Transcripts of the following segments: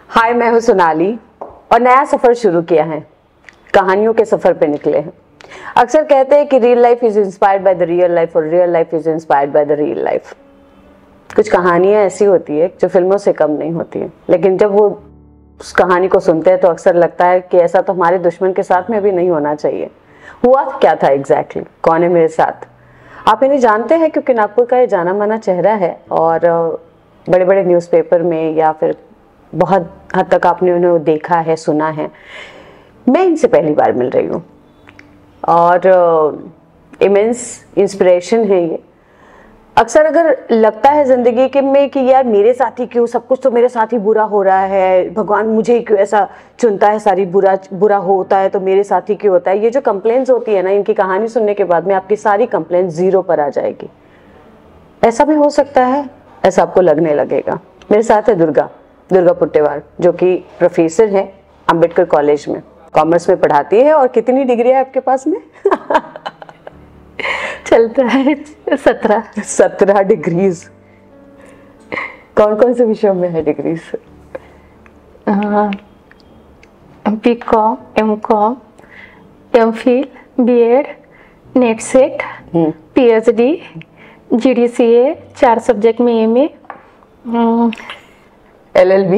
हाय, मैं हूँ सोनाली और नया सफ़र शुरू किया है। कहानियों के सफ़र पे निकले हैं। अक्सर कहते हैं कि real life is inspired by the real life और real life is inspired by the real life. कुछ कहानियाँ ऐसी होती है जो फिल्मों से कम नहीं होती है, लेकिन जब वो उस कहानी को सुनते हैं तो अक्सर लगता है कि ऐसा तो हमारे दुश्मन के साथ में भी नहीं होना चाहिए। हुआ क्या था एग्जैक्टली? कौन है मेरे साथ? आप इन्हें जानते हैं क्योंकि नागपुर का ये जाना माना चेहरा है और बड़े बड़े न्यूज़पेपर में या फिर बहुत हद तक आपने उन्हें देखा है, सुना है। मैं इनसे पहली बार मिल रही हूँ और इमेंस इंस्पिरेशन है ये। अक्सर अगर लगता है ज़िंदगी के में कि यार मेरे साथ ही क्यों, सब कुछ तो मेरे साथ ही बुरा हो रहा है, भगवान मुझे क्यों ऐसा चुनता है, सारी बुरा होता है तो मेरे साथ ही क्यों होता है। ये जो कंप्लेंट्स होती है ना, इनकी कहानी सुनने के बाद में आपकी सारी कंप्लेंट्स जीरो पर आ जाएगी। ऐसा भी हो सकता है, ऐसा आपको लगने लगेगा। मेरे साथ है दुर्गा पुट्टेवार, जो कि प्रोफेसर है अंबेडकर कॉलेज में, कॉमर्स में पढ़ाती है। और कितनी डिग्री है आपके पास में? चलता है 17 डिग्रीज। कौन कौन से विषयों में है degrees? BCom, MCom, MPhil, BEd, net set, PhD, GDCA, 4 subject में MA, LLB।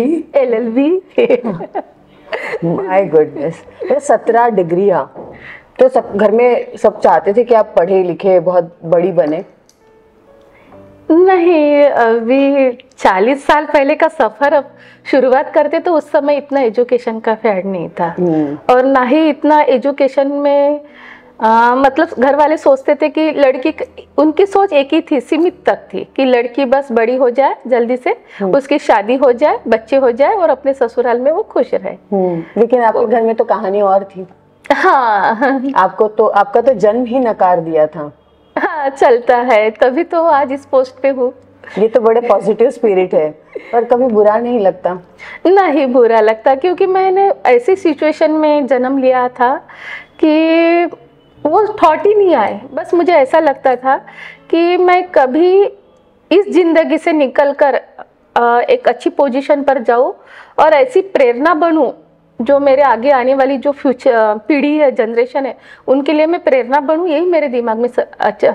My goodness, 17 degree. हाँ, तो सब घर में सब चाहते थे कि आप पढ़े लिखे बहुत बड़ी बने? नहीं, अभी 40 साल पहले का सफर अब शुरुआत करते तो उस समय इतना एजुकेशन का फैड नहीं था और ना ही इतना एजुकेशन में मतलब घर वाले सोचते थे कि लड़की, उनकी सोच एक ही थी, सीमित तक थी कि लड़की बस बड़ी हो जाए जल्दी से, उसकी शादी हो जाए, बच्चे हो जाए और अपने ससुराल में वो खुश रहे। लेकिन आपके घर में तो कहानी और थी। हाँ, आपका तो जन्म ही नकार दिया था। हाँ, चलता है, तभी तो आज इस पोस्ट पे हूँ। ये तो बड़े पॉजिटिव स्पिरिट है, पर कभी बुरा नहीं लगता? नहीं बुरा लगता, क्योंकि मैंने ऐसी सिचुएशन में जन्म लिया था कि वो थॉट ही नहीं आए। बस मुझे ऐसा लगता था कि मैं कभी इस जिंदगी से निकलकर एक अच्छी पोजीशन पर जाऊँ और ऐसी प्रेरणा बनूं जो मेरे आगे आने वाली जो फ्यूचर पीढ़ी है, जनरेशन है, उनके लिए मैं प्रेरणा बनूं। यही मेरे दिमाग में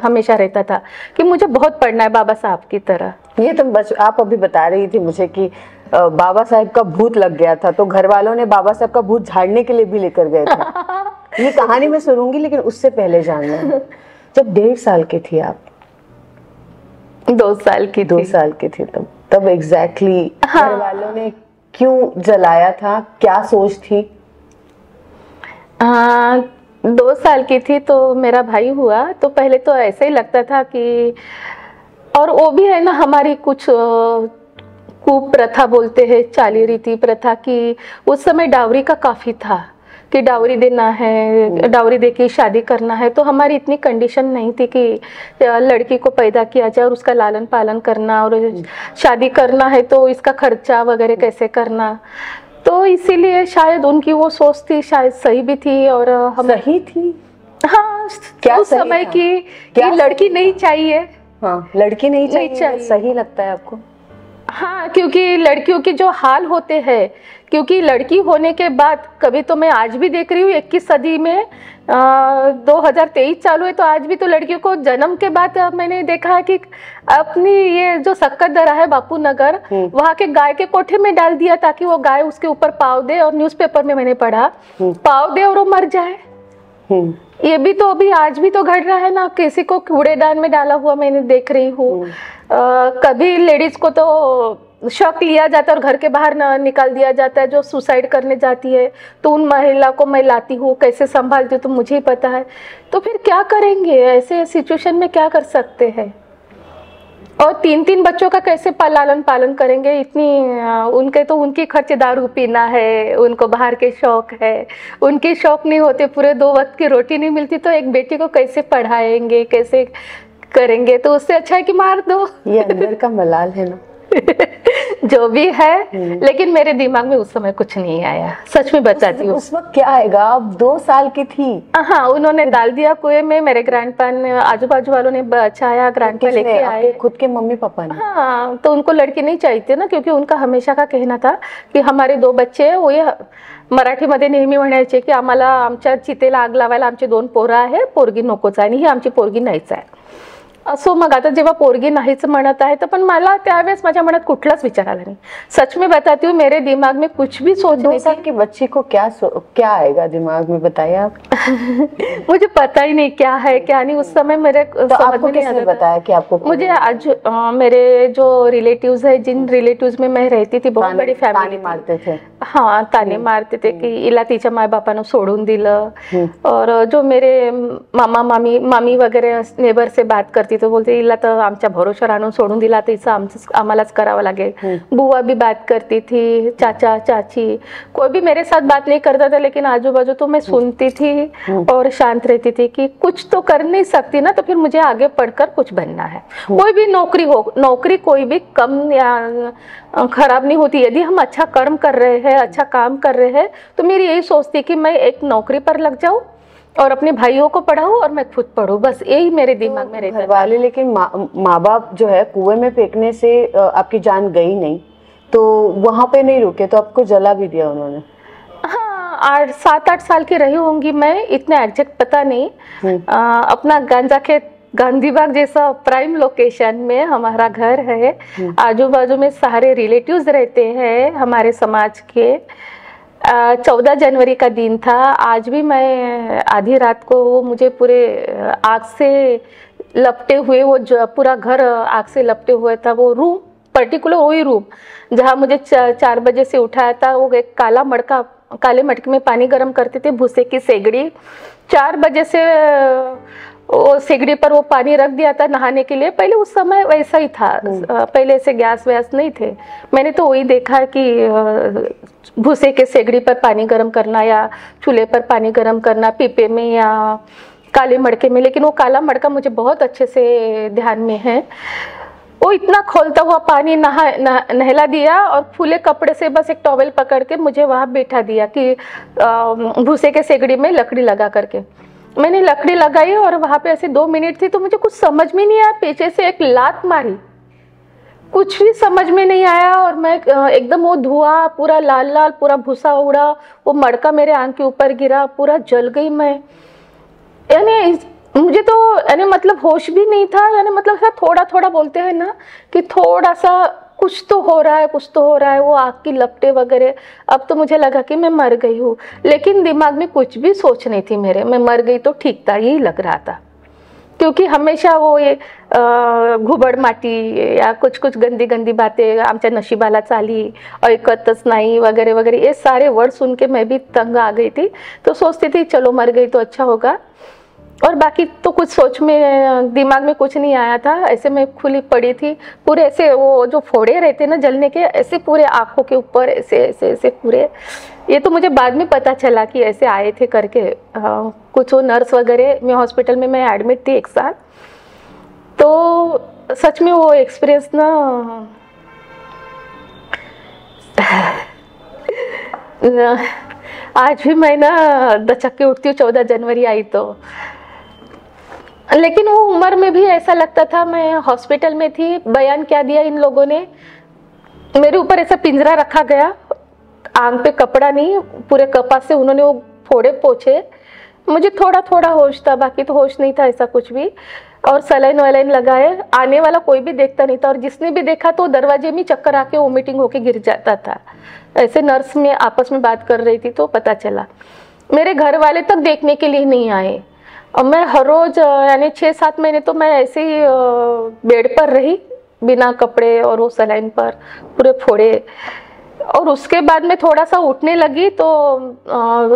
हमेशा रहता था कि मुझे बहुत पढ़ना है बाबा साहब की तरह। ये तो बस आप अभी बता रही थी मुझे कि बाबा साहब का भूत लग गया था, तो घर वालों ने बाबा साहब का भूत झाड़ने के लिए भी लेकर गए थे। ये कहानी मैं सुनूंगी, लेकिन उससे पहले जानना है, जब 1.5 साल की थी आप? 2 साल की 2 साल की थी तब एग्जैक्टली घर वालों ने क्यों जलाया था? क्या सोच थी? 2 साल की थी तो मेरा भाई हुआ, तो पहले तो ऐसे ही लगता था कि, और वो भी है ना हमारी कुछ कुप्रथा बोलते हैं, चाली रीति प्रथा की, उस समय डावरी का काफी था कि डावरी देना है, डावरी दे के शादी करना है। तो हमारी इतनी कंडीशन नहीं थी कि लड़की को पैदा किया जाए और उसका लालन पालन करना और शादी करना है तो इसका खर्चा वगैरह कैसे करना। तो इसीलिए शायद उनकी वो सोच थी, शायद सही भी थी और हम सही थी। हाँ, क्या उस समय की कि लड़की नहीं चाहिए। हाँ, लड़की नहीं चाहिए। सही लगता है आपको? हाँ, क्योंकि लड़कियों के जो हाल होते हैं, क्योंकि लड़की होने के बाद कभी तो मैं आज भी देख रही हूँ 21 सदी में 2023 चालू है, तो आज भी तो लड़कियों को जन्म के बाद मैंने देखा है कि अपनी ये जो सक्करदरा है बापू नगर, वहाँ के गाय के कोठे में डाल दिया ताकि वो गाय उसके ऊपर पाव दे, और न्यूज़पेपर में मैंने पढ़ा पाव दे और वो मर जाए। ये भी तो अभी आज भी तो घट रहा है ना, किसी को कूड़ेदान में डाला हुआ मैंने देख रही हूँ। कभी लेडीज को तो शौक लिया जाता है और घर के बाहर निकाल दिया जाता है, जो सुसाइड करने जाती है तो उन महिला को मैं लाती हूँ, कैसे संभालती हूँ तो मुझे ही पता है। तो फिर क्या करेंगे ऐसे सिचुएशन में, क्या कर सकते हैं? और 3 बच्चों का कैसे लालन पालन करेंगे? इतनी उनके तो उनकी खर्च, दारू पीना है, उनको बाहर के शौक है, उनके शौक नहीं होते, पूरे 2 वक्त की रोटी नहीं मिलती, तो एक बेटी को कैसे पढ़ाएंगे, कैसे करेंगे? तो उससे अच्छा है कि मार दो। ये अंदर का मलाल है ना। जो भी है, लेकिन मेरे दिमाग में उस समय कुछ नहीं आया, सच में बताती हूँ। उस वक्त क्या आएगा, आप 2 साल की थी। हाँ, उन्होंने डाल दिया कुएं में, मेरे ग्रैंडपा ने, आजू बाजू वालों ने बचाया, ग्रैंडपा लेके आए, खुद के मम्मी पापा ने? हाँ, तो उनको लड़की नहीं चाहिए थी ना, क्योंकि उनका हमेशा का कहना था की हमारे 2 बच्चे आहे, वो ये मराठीमध्ये नेहमी म्हणायचे की आम्हाला आमच्या चितेला आग लावायला आमचे 2 पोरं आहे, पोरगी नकोच आहे, आणि ही आमची पोरगी नाहीच आहे. असो, मग आता जेव्हा पोरगी नाहीच म्हणत आहे, तर पण मला त्यावेळेस माझ्या मनात कुठलाच विचार आला नाही. सच में बताती हूँ, मेरे दिमाग में कुछ भी सोच नहीं था कि बच्ची को क्या आएगा दिमाग में, बताइए आप. मुझे पता ही नहीं क्या है क्या नहीं. उस समय मेरे तो आपको किसने बताया कि आपको? मुझे आज मेरे जो रिलेटिव्स है, जिन रिलेटिव्स में मैं रहती थी, बहुत बड़ी फैमिली मारते थे. हाँ, ताने मारते थे की इला तिच्या माय बापानं सोडून दिलं. और जो मेरे मामा मामी वगैरह नेबर से बात करती तो बोलते इला तर आमच्या भरोशावर आणून सोडून दिला, तर हिचं आम्हालाच करावं लागेल. बुआ भी बात करती थी, चाचा चाची, कोई भी मेरे साथ बात नहीं करता था, लेकिन आजू बाजू तो मैं सुनती थी और शांत रहती थी कि कुछ तो कर नहीं सकती ना, तो फिर मुझे आगे पढ़कर कुछ बनना है. कोई भी नौकरी हो, नौकरी कोई भी कम या खराब नहीं होती. यदि हम अच्छा कर्म कर रहे हैं, अच्छा काम कर रहे हैं, तो मेरी यही सोचती कि मैं एक नौकरी पर लग जाऊं और अपने भाइयों को पढ़ाऊं और मैं खुद पढ़ूं, बस यही मेरे दिमाग में रहता था. वाले, लेकिन माँ बाप जो है कुएं में फेंकने से आपकी जान गई नहीं, तो वहां पे नहीं रुके, तो आपको जला भी दिया उन्होंने? हाँ, 7-8 साल की रही होंगी मैं, इतना एग्जैक्ट पता नहीं. अपना गांजा खेत गांधी बाग जैसा प्राइम लोकेशन में हमारा घर है. आजू बाजू में सारे रिलेटिव्स रहते हैं हमारे समाज के. 14 जनवरी का दिन था. आज भी मैं आधी रात को वो मुझे पूरे आग से लपटे हुए, वो पूरा घर आग से लपटे हुए था. वो रूम, पर्टिकुलर वही रूम जहाँ मुझे 4 बजे से उठाया था, वो एक काले मटके में पानी गर्म करते थे, भूसे की सेगड़ी. 4 बजे से वो सेगड़ी पर वो पानी रख दिया था नहाने के लिए. पहले उस समय वैसा ही था, पहले ऐसे गैस वैस नहीं थे. मैंने तो वही देखा कि भूसे के सेगड़ी पर पानी गर्म करना या चूल्हे पर पानी गर्म करना, पीपे में या काले मटके में. लेकिन वो काला मटका मुझे बहुत अच्छे से ध्यान में है. वो इतना खोलता हुआ पानी नहला दिया और फूले कपड़े से बस एक टॉवेल पकड़ के मुझे वहाँ बैठा दिया कि भूसे के सेगड़ी में लकड़ी लगा करके. मैंने लकड़ी लगाई और वहाँ पे ऐसे 2 मिनट थी, तो मुझे कुछ समझ में नहीं आया. पीछे से एक लात मारी, कुछ भी समझ में नहीं आया, और मैं एकदम वो धुआं पूरा लाल लाल, पूरा भूसा उड़ा, वो मटका मेरे आंख के ऊपर गिरा, पूरा जल गई मैं. यानी मुझे तो यानी मतलब होश भी नहीं था. यानी मतलब थोड़ा थोड़ा बोलते हैं ना कि थोड़ा सा कुछ तो हो रहा है, कुछ तो हो रहा है. वो आग की लपटें वगैरह. अब तो मुझे लगा कि मैं मर गई हूँ, लेकिन दिमाग में कुछ भी सोच नहीं थी मेरे. मैं मर गई तो ठीक था, यही लग रहा था. क्योंकि हमेशा वो ये घुबड माटी या कुछ गंदी गंदी बातें आमच्या नशिबाला चाली, ऐकतच नाही वगैरह वगैरह, ये सारे वर्ड सुन के मैं भी तंग आ गई थी. तो सोचती थी चलो मर गई तो अच्छा होगा, और बाकी तो कुछ सोच में दिमाग में कुछ नहीं आया था. ऐसे मैं खुली पड़ी थी, पूरे ऐसे वो जो फोड़े रहते ना जलने के, ऐसे पूरे आंखों के ऊपर ऐसे ऐसे ऐसे पूरे. ये तो मुझे बाद में पता चला कि ऐसे आए थे करके. कुछ वो नर्स वगैरह, मैं हॉस्पिटल में मैं एडमिट थी 1 साल. तो सच में वो एक्सपीरियंस ना आज भी मैं ना दचक के उठती हूँ 14 जनवरी आई तो. लेकिन वो उम्र में भी ऐसा लगता था. मैं हॉस्पिटल में थी, बयान क्या दिया इन लोगों ने, मेरे ऊपर ऐसा पिंजरा रखा गया, आंख पे कपड़ा नहीं, पूरे कपास से उन्होंने वो फोड़े पोछे. मुझे थोड़ा थोड़ा होश था, बाकी तो होश नहीं था ऐसा कुछ भी. और सलाइन वलाइन लगाए. आने वाला कोई भी देखता नहीं था, और जिसने भी देखा तो दरवाजे में चक्कर आके वोमिटिंग होके गिर जाता था. ऐसे नर्स में आपस में बात कर रही थी तो पता चला. मेरे घर वाले तक देखने के लिए नहीं आए, और मैं हर रोज यानी 6-7 महीने तो मैं ऐसे ही बेड पर रही, बिना कपड़े और वो सलाइन पर पूरे फोड़े. और उसके बाद में थोड़ा सा उठने लगी तो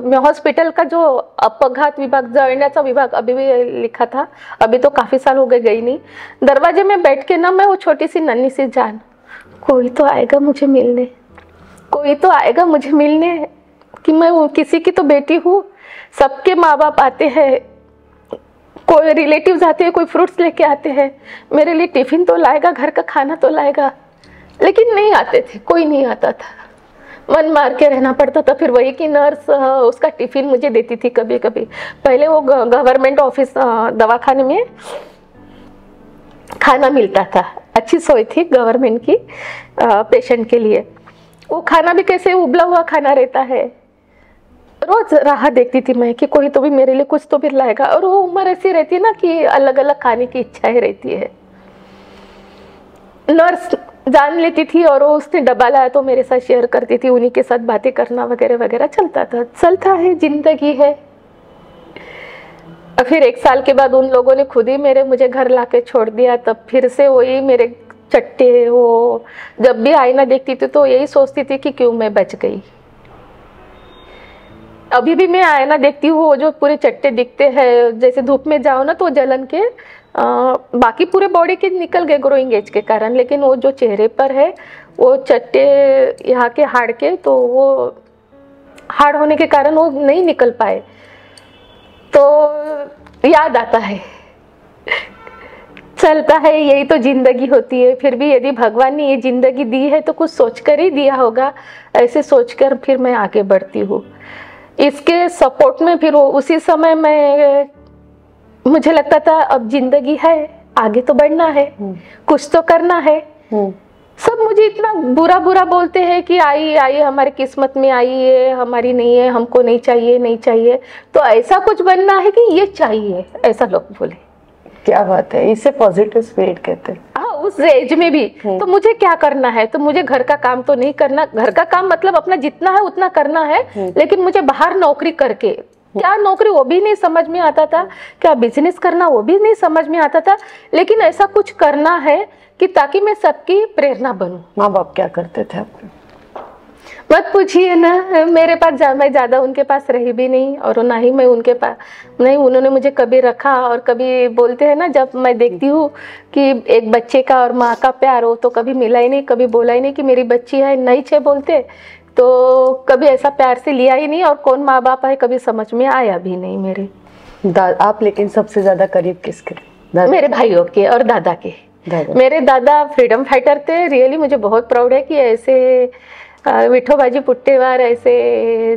मैं हॉस्पिटल का जो अपघात विभाग, जळण्याचा विभाग अभी भी लिखा था, अभी तो काफ़ी साल हो गए, गई नहीं. दरवाजे में बैठ के ना मैं वो छोटी सी नन्ही सी जान, कोई तो आएगा मुझे मिलने, कोई तो आएगा मुझे मिलने, कि मैं किसी की तो बेटी हूँ. सबके माँ बाप आते हैं, कोई रिलेटिव्स आते हैं, कोई फ्रूट्स लेके आते हैं, मेरे लिए टिफिन तो लाएगा, घर का खाना तो लाएगा. लेकिन नहीं आते थे, कोई नहीं आता था, मन मार के रहना पड़ता था। फिर वही की नर्स उसका टिफिन मुझे देती थी कभी कभी। पहले वो गवर्नमेंट ऑफिस दवाखाने में खाना मिलता था, अच्छी सोच थी गवर्नमेंट की पेशेंट के लिए। वो खाना भी कैसे उबला हुआ खाना रहता है, रोज राह देखती थी मैं कि कोई तो भी मेरे लिए कुछ तो भी लाएगा। और वो उम्र ऐसी रहती है ना कि अलग अलग खाने की इच्छाएं रहती है। नर्स जान लेती थी और वो उसने डब्बा लाया तो मेरे साथ शेयर करती थी, उन्हीं के साथ बातें करना वगैरह वगैरह चलता था। चलता है, जिंदगी है। फिर 1 साल के बाद उन लोगों ने खुद ही मुझे घर लाके छोड़ दिया। तब फिर से वही मेरे चट्टे, वो जब भी आईना देखती थी तो यही सोचती थी कि क्यों मैं बच गई। अभी भी मैं आईना देखती हूँ, वो जो पूरे चट्टे दिखते हैं, जैसे धूप में जाओ ना तो जलन के बाकी पूरे बॉडी के निकल गए ग्रोइंग एज के कारण, लेकिन वो जो चेहरे पर है वो चट्टे यहाँ के हाड़ के, तो वो हाड़ होने के कारण वो नहीं निकल पाए। तो याद आता है, चलता है, यही तो जिंदगी होती है। फिर भी यदि भगवान ने ये जिंदगी दी है तो कुछ सोचकर ही दिया होगा, ऐसे सोचकर फिर मैं आगे बढ़ती हूँ। इसके सपोर्ट में फिर उसी समय मुझे लगता था अब जिंदगी है, आगे तो बढ़ना है, कुछ तो करना है। सब मुझे इतना बुरा बुरा बोलते हैं कि आई आई हमारी किस्मत में आई है, हमारी नहीं है, हमको नहीं चाहिए, नहीं चाहिए। तो ऐसा कुछ बनना है कि ये चाहिए, ऐसा लोग बोले। क्या बात है, इसे पॉजिटिव स्पिरिट कहते हैं। हाँ, उस एज में भी। तो मुझे क्या करना है, तो मुझे घर का काम तो नहीं करना, घर का काम मतलब अपना जितना है उतना करना है, लेकिन मुझे बाहर नौकरी करके, क्या नौकरी वो भी नहीं समझ में आता था, क्या बिजनेस करना वो भी नहीं समझ में आता था, लेकिन ऐसा कुछ करना है कि ताकि मैं सबकी प्रेरणा बनूं। माँ बाप क्या करते थे आपके? मत पूछिए ना, मेरे पास मैं ज्यादा उनके पास रही भी नहीं और ना ही मैं उनके पास, नहीं उन्होंने मुझे कभी रखा। और कभी बोलते हैं ना, जब मैं देखती हूँ कि एक बच्चे का और माँ का प्यार हो तो कभी मिला ही नहीं, कभी बोला ही नहीं कि मेरी बच्ची है, नहीं छे बोलते, तो कभी ऐसा प्यार से लिया ही नहीं। और कौन माँ बाप है कभी समझ में आया भी नहीं मेरे। आप लेकिन सबसे ज्यादा करीब किसके थे? मेरे भाइयों के और दादा के। मेरे दादा फ्रीडम फाइटर थे। रियली मुझे बहुत प्राउड है कि ऐसे विठोबाजी पुट्टेवार ऐसे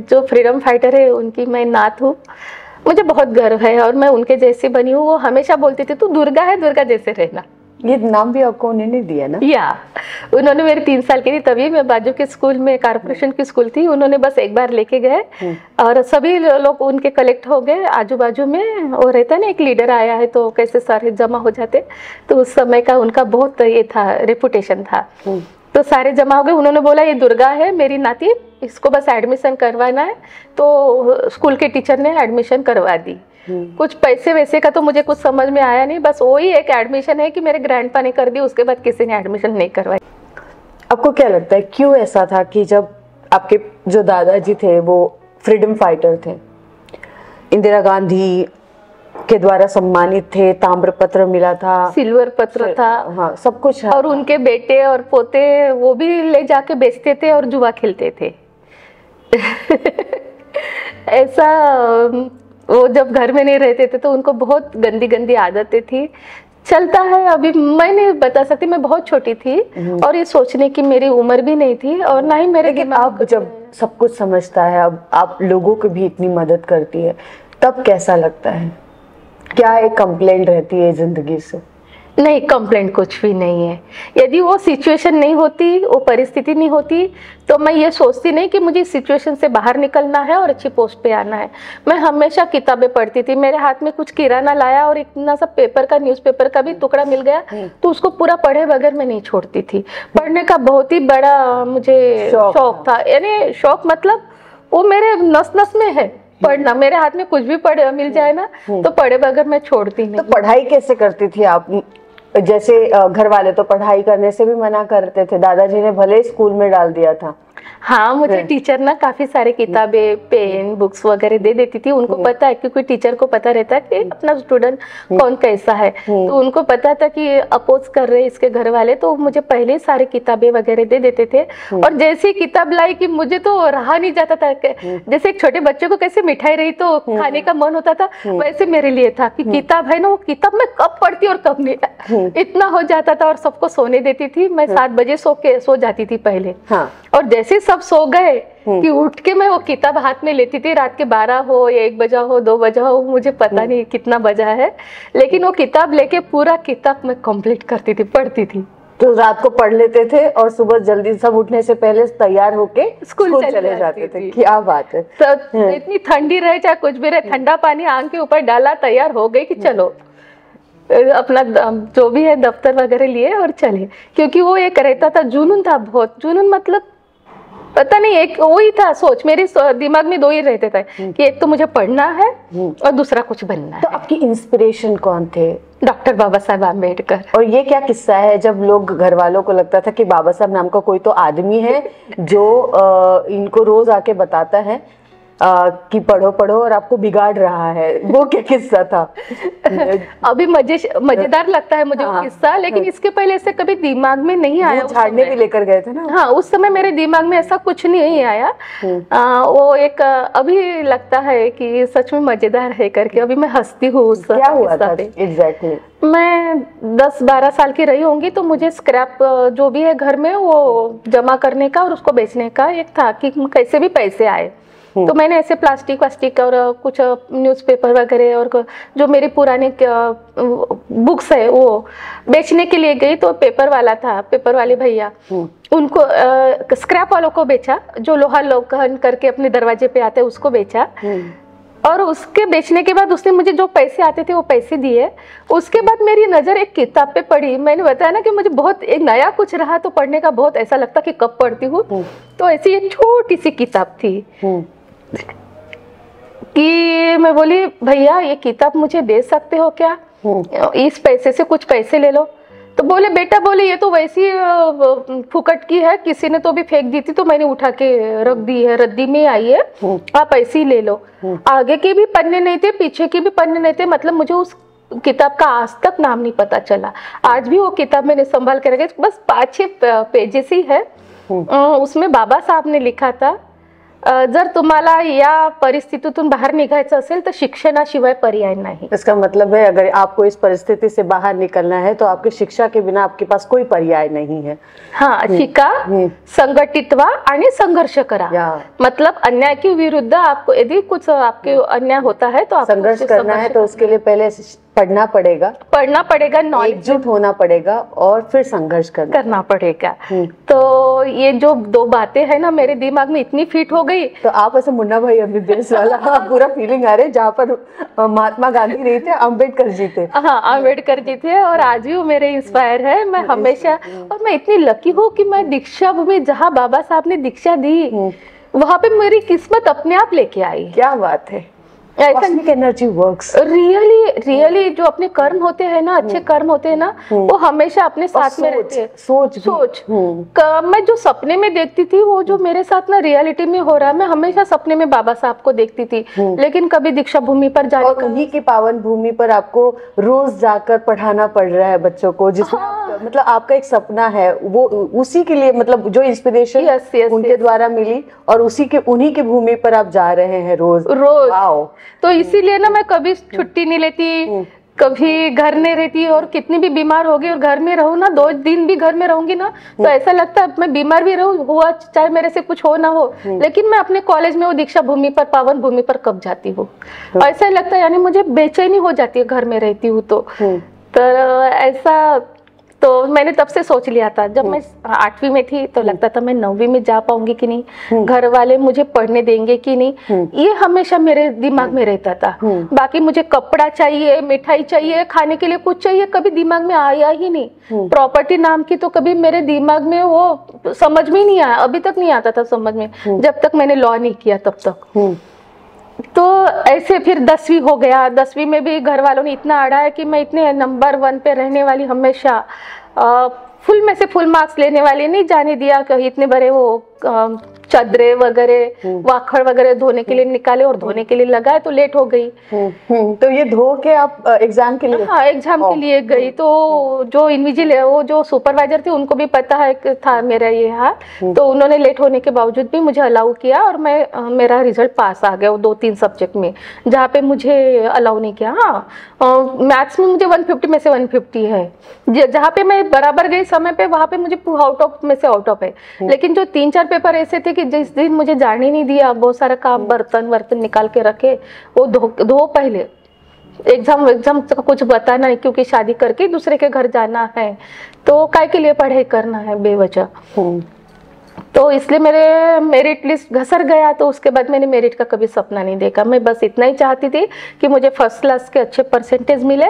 जो फ्रीडम फाइटर है उनकी मैं नात हूँ। मुझे बहुत गर्व है और मैं उनके जैसी बनी हूँ। वो हमेशा बोलती थी तू दुर्गा है, दुर्गा जैसे रहना। ये नाम भी आपको उन्होंने दिया ना? या उन्होंने मेरी 3 साल की थी तभी मैं बाजू के स्कूल में, कारपोरेशन की स्कूल थी, उन्होंने बस एक बार लेके गए और सभी लोग उनके कलेक्ट हो गए आजू बाजू में। वो रहता है ना, एक लीडर आया है तो कैसे सारे जमा हो जाते, तो उस समय का उनका बहुत ये था, रेपुटेशन था। तो सारे जमा हो गए। उन्होंने बोला ये दुर्गा है मेरी नाती, इसको बस एडमिशन करवाना है। तो स्कूल के टीचर ने एडमिशन करवा दी। कुछ पैसे वैसे का तो मुझे कुछ समझ में आया नहीं, बस वही एक एडमिशन है कि मेरे ग्रैंडपा ने कर दी, उसके बाद किसी ने एडमिशन नहीं करवाई। आपको क्या लगता है क्यों ऐसा था कि जब आपके जो दादाजी थे वो फ्रीडम फाइटर थे, इंदिरा गांधी के द्वारा सम्मानित थे, ताम्रपत्र मिला था, सिल्वर पत्र था, हाँ सब कुछ है, और उनके बेटे और पोते वो भी ले जाके बेचते थे और जुआ खेलते थे ऐसा वो जब घर में नहीं रहते थे तो उनको बहुत गंदी गंदी आदतें थी। चलता है। अभी मैं नहीं बता सकती, मैं बहुत छोटी थी और ये सोचने की मेरी उम्र भी नहीं थी और ना ही मेरे। लेकिन अब जब सब कुछ समझता है, अब आप लोगों की भी इतनी मदद करती है, तब कैसा लगता है? क्या एक कंप्लेंट रहती है जिंदगी से? नहीं, कंप्लेंट कुछ भी नहीं है। यदि वो सिचुएशन नहीं होती, वो परिस्थिति नहीं होती, तो मैं ये सोचती नहीं कि मुझे इस सिचुएशन से बाहर निकलना है और अच्छी पोस्ट पे आना है। मैं हमेशा किताबें पढ़ती थी। मेरे हाथ में कुछ किराना लाया और इतना सा पेपर का, न्यूज़पेपर का भी टुकड़ा मिल गया तो उसको पूरा पढ़े बगैर मैं नहीं छोड़ती थी। पढ़ने का बहुत ही बड़ा मुझे शौक था। यानी शौक मतलब वो मेरे नस नस में है पढ़ना। मेरे हाथ में कुछ भी पढ़े मिल जाए ना तो पढ़े बगैर मैं छोड़ती नहीं। तो पढ़ाई कैसे करती थी आप? जैसे घर वाले तो पढ़ाई करने से भी मना करते थे, दादाजी ने भले स्कूल में डाल दिया था, हाँ, मुझे टीचर ना काफी सारे किताबें, पेन, बुक्स वगैरह दे देती थी। उनको पता है, क्योंकि टीचर को पता रहता है कि अपना स्टूडेंट कौन कैसा है, तो उनको पता था कि अपोज कर रहे इसके घर वाले, तो मुझे पहले सारे किताबें वगैरह दे देते थे। और जैसी किताब लाई कि मुझे तो रहा नहीं जाता था, जैसे एक छोटे बच्चे को कैसे मिठाई रही तो खाने का मन होता था, वैसे मेरे लिए था कि किताब है ना, वो किताब मैं कब पढ़ती और कब नहीं, इतना हो जाता था। और सबको सोने देती थी, मैं 7 बजे सो जाती थी पहले। और जैसे सब सो गए कि उठ के मैं वो किताब हाथ में लेती थी, रात के 12 हो या 1 बजा हो, 2 बजा हो, मुझे पता नहीं कितना बजा है, लेकिन वो किताब लेके पूरा किताब मैं कंप्लीट करती थी, पढ़ती थी। तो रात को पढ़ लेते थे और सुबह जल्दी सब उठने से पहले तैयार होके स्कूल चले जाते थे। क्या बात है। तो इतनी ठंडी रहे चाहे कुछ भी रहे, ठंडा पानी आंख के ऊपर डाला, तैयार हो गई कि चलो अपना जो भी है दफ्तर वगैरह लिए और चले। क्योंकि वो एक रहता था, जुनून था बहुत, जुनून मतलब पता नहीं, एक वही था सोच, मेरे दिमाग में 2 ही रहते थे कि एक तो मुझे पढ़ना है और दूसरा कुछ बनना है। तो आपकी इंस्पिरेशन कौन थे? डॉक्टर बाबा साहब आम्बेडकर। और ये क्या किस्सा है जब लोग घर वालों को लगता था कि बाबा साहब नाम का कोई तो आदमी है जो इनको रोज आके बताता है कि पढ़ो पढ़ो और आपको बिगाड़ रहा है, वो क्या किस्सा था? अभी मजेदार लगता है मुझे वो किस्सा, लेकिन इसके पहले ऐसे कभी दिमाग में नहीं आया। झाड़ने भी लेकर गए थे ना? हाँ, उस समय मेरे दिमाग में ऐसा कुछ नहीं आया। वो एक अभी लगता है कि सच में मजेदार है करके, अभी मैं हंसती हूँ उस क्या हुआ था एग्जैक्टली? मैं 10-12 साल की रही होंगी, तो मुझे स्क्रैप जो भी है घर में वो जमा करने का और उसको बेचने का एक था कि कैसे भी पैसे आए। तो मैंने ऐसे प्लास्टिक और कुछ न्यूज़पेपर वगैरह और जो मेरी पुरानी बुक्स है वो बेचने के लिए गई। तो पेपर वाला था, पेपर वाले भैया, उनको स्क्रैप वालों को बेचा, जो लोहा लोखंड करके अपने दरवाजे पे आते हैं उसको बेचा। और उसके बेचने के बाद उसने मुझे जो पैसे आते थे वो पैसे दिए। उसके बाद मेरी नज़र एक किताब पे पड़ी। मैंने बताया ना कि मुझे बहुत एक नया कुछ रहा तो पढ़ने का बहुत ऐसा लगता कि कब पढ़ती हूँ। तो ऐसी एक छोटी सी किताब थी कि मैं बोली, भैया ये किताब मुझे दे सकते हो क्या, इस पैसे से कुछ पैसे ले लो। तो बोले, बेटा बोले ये तो वैसी फुकट की है, किसी ने तो भी फेंक दी थी तो मैंने उठा के रख दी है, रद्दी में आई है, आप ऐसे ही ले लो। आगे के भी पन्ने नहीं थे, पीछे के भी पन्ने नहीं थे, मतलब मुझे उस किताब का आज तक नाम नहीं पता चला। आज भी वो किताब मैंने संभाल के रखी, बस 5-6 पेजेस ही है। उसमें बाबा साहब ने लिखा था, जर तुम्हाला या परिस्थितीतून बाहर निघायचं असेल तर शिक्षणाशिवाय पर्याय नाही। इसका मतलब है अगर आपको इस परिस्थिति से बाहर निकलना है तो आपकी शिक्षा के बिना आपके पास कोई पर्याय नहीं है। हाँ, शिका, संघटित व्हा आणि संघर्ष करा। मतलब अन्याय के विरुद्ध आपको यदि कुछ आपके अन्याय होता है तो आपको संघर्ष करना है, तो उसके लिए पहले पढ़ना पड़ेगा, एकजुट होना पड़ेगा और फिर संघर्ष करना पड़ेगा। तो ये जो 2 बातें हैं ना मेरे दिमाग में इतनी फिट हो गई। तो आप ऐसे मुन्ना भाई एमबीबीएस वाला पूरा फीलिंग आ रही है, जहाँ पर महात्मा गांधी नहीं थे, अम्बेडकर जी थे। हाँ, अम्बेडकर जी थे और आज भी वो मेरे इंस्पायर है। मैं हमेशा, और मैं इतनी लकी हूँ कि मैं दीक्षा भूमि, जहाँ बाबा साहब ने दीक्षा दी, वहाँ पे मेरी किस्मत अपने आप लेके आई। क्या बात है। एनर्जी वर्क्स रियली जो अपने कर्म होते हैं ना, अच्छे कर्म होते हैं ना, वो हमेशा अपने साथ में रहते हैं। सोच मैं जो सपने में देखती थी वो जो मेरे साथ ना रियलिटी में हो रहा है। मैं हमेशा सपने में बाबा साहब को देखती थी, लेकिन कभी दीक्षा भूमि पर जाने, और उन्हीं की पावन भूमि पर आपको रोज जाकर पढ़ाना पड़ रहा है बच्चों को, जिसमें मतलब आपका एक सपना है, वो उसी के लिए, मतलब जो इंस्पिरेशन उनके द्वारा मिली और उन्हीं की भूमि पर आप जा रहे हैं रोज। तो इसीलिए ना मैं कभी छुट्टी नहीं लेती, कभी घर नहीं रहती, और कितनी भी बीमार होगी और घर में रहूँ ना, 2 दिन भी घर में रहूंगी ना, तो ऐसा लगता है मैं बीमार भी रहूँ, हुआ चाहे मेरे से कुछ हो ना हो, लेकिन मैं अपने कॉलेज में वो दीक्षा भूमि पर, पावन भूमि पर कब जाती हूँ। ऐसा लगता है, यानी मुझे बेचैनी हो जाती है घर में रहती हूँ तो ऐसा। तो मैंने तब से सोच लिया था, जब मैं 8वीं में थी तो लगता था मैं 9वीं में जा पाऊंगी कि नहीं, घर वाले मुझे पढ़ने देंगे कि नहीं, ये हमेशा मेरे दिमाग में रहता था। बाकी मुझे कपड़ा चाहिए, मिठाई चाहिए, खाने के लिए कुछ चाहिए, कभी दिमाग में आया ही नहीं। प्रॉपर्टी नाम की तो कभी मेरे दिमाग में वो समझ में नहीं आया, अभी तक नहीं आता था समझ में, जब तक मैंने लॉ नहीं किया तब तक। तो ऐसे फिर 10वीं हो गया। 10वीं में भी घर वालों ने इतना अड़ा है कि मैं इतने नंबर 1 पे रहने वाली, हमेशा फुल में से फुल मार्क्स लेने वाली, नहीं जाने दिया कहीं इतने बड़े वो चादरें वगैरह वाखड़ वगैरह धोने के लिए निकाले और धोने के लिए लगाए तो लेट हो गई। तो ये धो के आप एग्जाम के लिए? हाँ, एग्जाम के लिए गई। तो जो इनविजिल वो जो सुपरवाइजर थे उनको भी पता है था मेरा ये हाल, तो उन्होंने लेट होने के बावजूद भी मुझे अलाउ किया और मेरा रिजल्ट पास आ गया वो 2-3 सब्जेक्ट में, जहाँ पे मुझे अलाउ नहीं किया। हाँ, मैथ्स में मुझे 150 में से 150 है, जहाँ पे मैं बराबर गई समय पे वहाँ पे मुझे आउट ऑफ में से आउट ऑफ है। लेकिन जो 3-4 पेपर ऐसे थे कि जिस दिन मुझे जाने नहीं दिया, बहुत सारा काम बर्तन निकाल के रखे, वो धो पहले एग्जाम का कुछ बताना नहीं, क्योंकि शादी करके दूसरे के घर जाना है तो काय के लिए पढ़ाई करना है बेवजह। तो इसलिए मेरे मेरिट लिस्ट घसर गया। तो उसके बाद मैंने मेरिट का कभी सपना नहीं देखा। मैं बस इतना ही चाहती थी कि मुझे फर्स्ट क्लास के अच्छे परसेंटेज मिले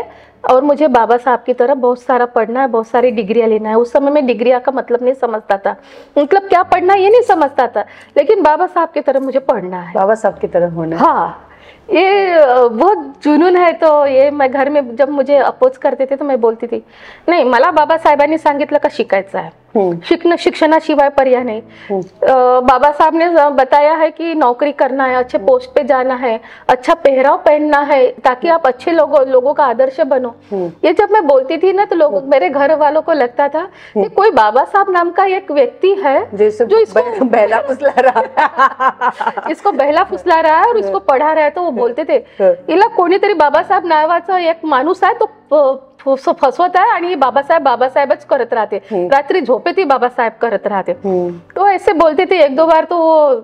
और मुझे बाबा साहब की तरह बहुत सारा पढ़ना है, बहुत सारी डिग्रियां लेना है। उस समय मैं डिग्रिया का मतलब नहीं समझता था, मतलब क्या पढ़ना है ये नहीं समझता था, लेकिन बाबा साहब की तरह मुझे पढ़ना है, बाबा साहब की तरह होना है। हाँ, ये बहुत जुनून है। तो ये मैं घर में जब मुझे अपोज करते थे तो मैं बोलती थी नाही, मला बाबा साहेबांनी सांगितलं का शिकायचं आहे, शिक्षणाशिवाय पर्याय नहीं। बाबा साहब ने बताया है कि नौकरी करना है, अच्छे पोस्ट पे जाना है, अच्छा पहराव पहनना है ताकि आप अच्छे लोगों का आदर्श बनो। ये जब मैं बोलती थी ना तो लोग मेरे घर वालों को लगता था कि कोई बाबा साहब नाम का एक व्यक्ति है जो इसको बहला फुसला रहा इसको बहला फुसला रहा है और इसको पढ़ा रहा है। तो वो बोलते थे इला कोणीतरी बाबासाहेब नावाचा एक माणूस आहे तो फसवत आहे आणि बाबासाहेबच करत राहते, रात्री झोपेत बाबासाहेब करत राहते। तो ऐसे बोलते थे 1-2 बार। तो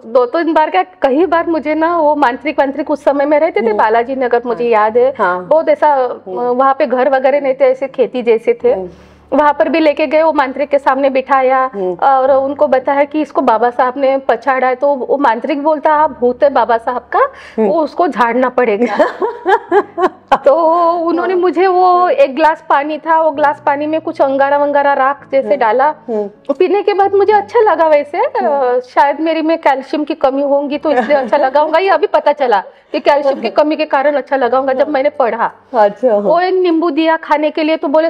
2-3 बार क्या कई बार मुझे ना वो मांत्रिक उस समय में रहते थे बालाजी नगर, मुझे याद है। बहुत ऐसा वहाँ पे घर वगैरह नहीं थे, ऐसे खेती जैसे थे। वहां पर भी लेके गए, वो मांत्रिक के सामने बिठाया और उनको बताया कि इसको बाबा साहब ने पछाड़ा है। तो वो मांत्रिक बोलता आप भूत है बाबा साहब का, वो उसको झाड़ना पड़ेगा। तो उन्होंने मुझे वो एक गिलास पानी था, वो गिलास पानी में कुछ अंगारा वंगारा राख जैसे डाला, पीने के बाद मुझे अच्छा लगा। वैसे शायद मेरी में कैल्शियम की कमी होगी तो इसलिए अच्छा लगा होगा, ये अभी पता चला कि कैल्शियम की कमी के कारण अच्छा लगा होगा जब मैंने पढ़ा। वो एक नींबू दिया खाने के लिए, तो बोले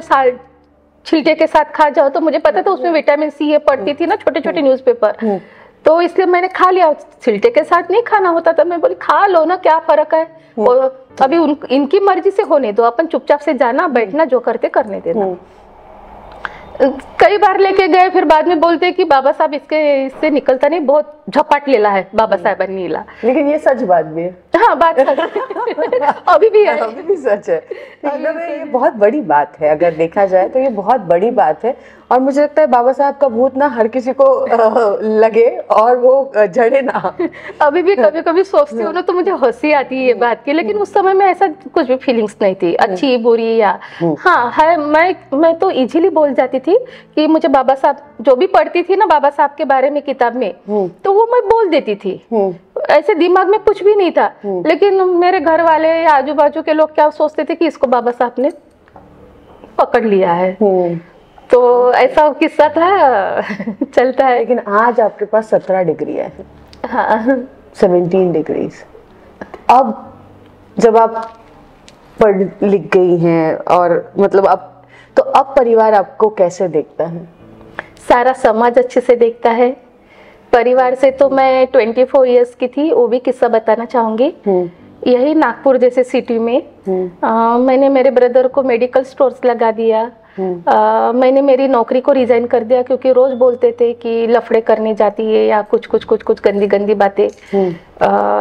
छिलटे के साथ खा जाओ। तो मुझे पता था उसमें विटामिन सी है, पढ़ती थी ना छोटे छोटे न्यूज़पेपर, तो इसलिए मैंने खा लिया। छिलटे के साथ नहीं खाना होता था, मैं बोली खा लो ना, क्या फर्क है। और अभी इनकी मर्जी से होने दो, अपन चुपचाप से जाना बैठना, जो करते करने देना। कई बार लेके गए, फिर बाद में बोलते कि बाबा साहब इससे निकलता नहीं, बहुत झपाट लेला है बाबा साहब नीला। लेकिन ये सच बात भी है। हाँ, बात सच है। अभी भी है, अभी भी सच है। ये बहुत बड़ी बात है, अगर देखा जाए तो ये बहुत बड़ी बात है। और मुझे लगता है बाबा साहब का भूत ना हर किसी को लगे और वो जड़े ना। अभी भी कभी कभी सोचती हूँ ना तो मुझे हंसी आती है ये बात की, लेकिन उस समय में ऐसा कुछ भी फीलिंग्स नहीं थी, अच्छी बुरी या हाँ है। मैं तो इजीली बोल जाती थी कि मुझे बाबा साहब, जो भी पढ़ती थी ना बाबा साहब के बारे में किताब में, तो वो मैं बोल देती थी। ऐसे दिमाग में कुछ भी नहीं था, लेकिन मेरे घर वाले या आजू बाजू के लोग क्या सोचते थे कि इसको बाबा साहब ने पकड़ लिया है। तो ऐसा किस्सा था, चलता है। लेकिन आज आपके पास 17 डिग्री है। हाँ, 17 डिग्रीज। अब जब आप पढ़ लिख गई हैं और मतलब अब परिवार आपको कैसे देखता है? सारा समाज अच्छे से देखता है। परिवार से तो मैं 24 इयर्स की थी, वो भी किस्सा बताना चाहूंगी। यही नागपुर जैसे सिटी में मैंने मेरे ब्रदर को मेडिकल स्टोर्स लगा दिया। मैंने मेरी नौकरी को रिजाइन कर दिया, क्योंकि रोज बोलते थे कि लफड़े करने जाती है या कुछ गंदी बातें,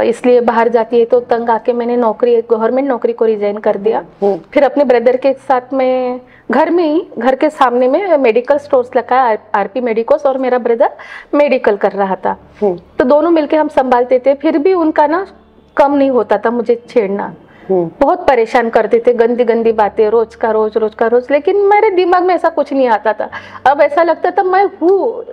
इसलिए बाहर जाती है। तो तंग आके मैंने गवर्नमेंट नौकरी को रिजाइन कर दिया। फिर अपने ब्रदर के साथ में घर के सामने में मेडिकल स्टोर्स लगाया, आरपी मेडिकोस, और मेरा ब्रदर मेडिकल कर रहा था। तो दोनों मिलके हम संभालते थे। फिर भी उनका ना कम नहीं होता था मुझे छेड़ना, बहुत परेशान करते थे, गंदी बातें रोज का रोज। लेकिन मेरे दिमाग में ऐसा कुछ नहीं आता था। अब ऐसा लगता था मैं हूँ,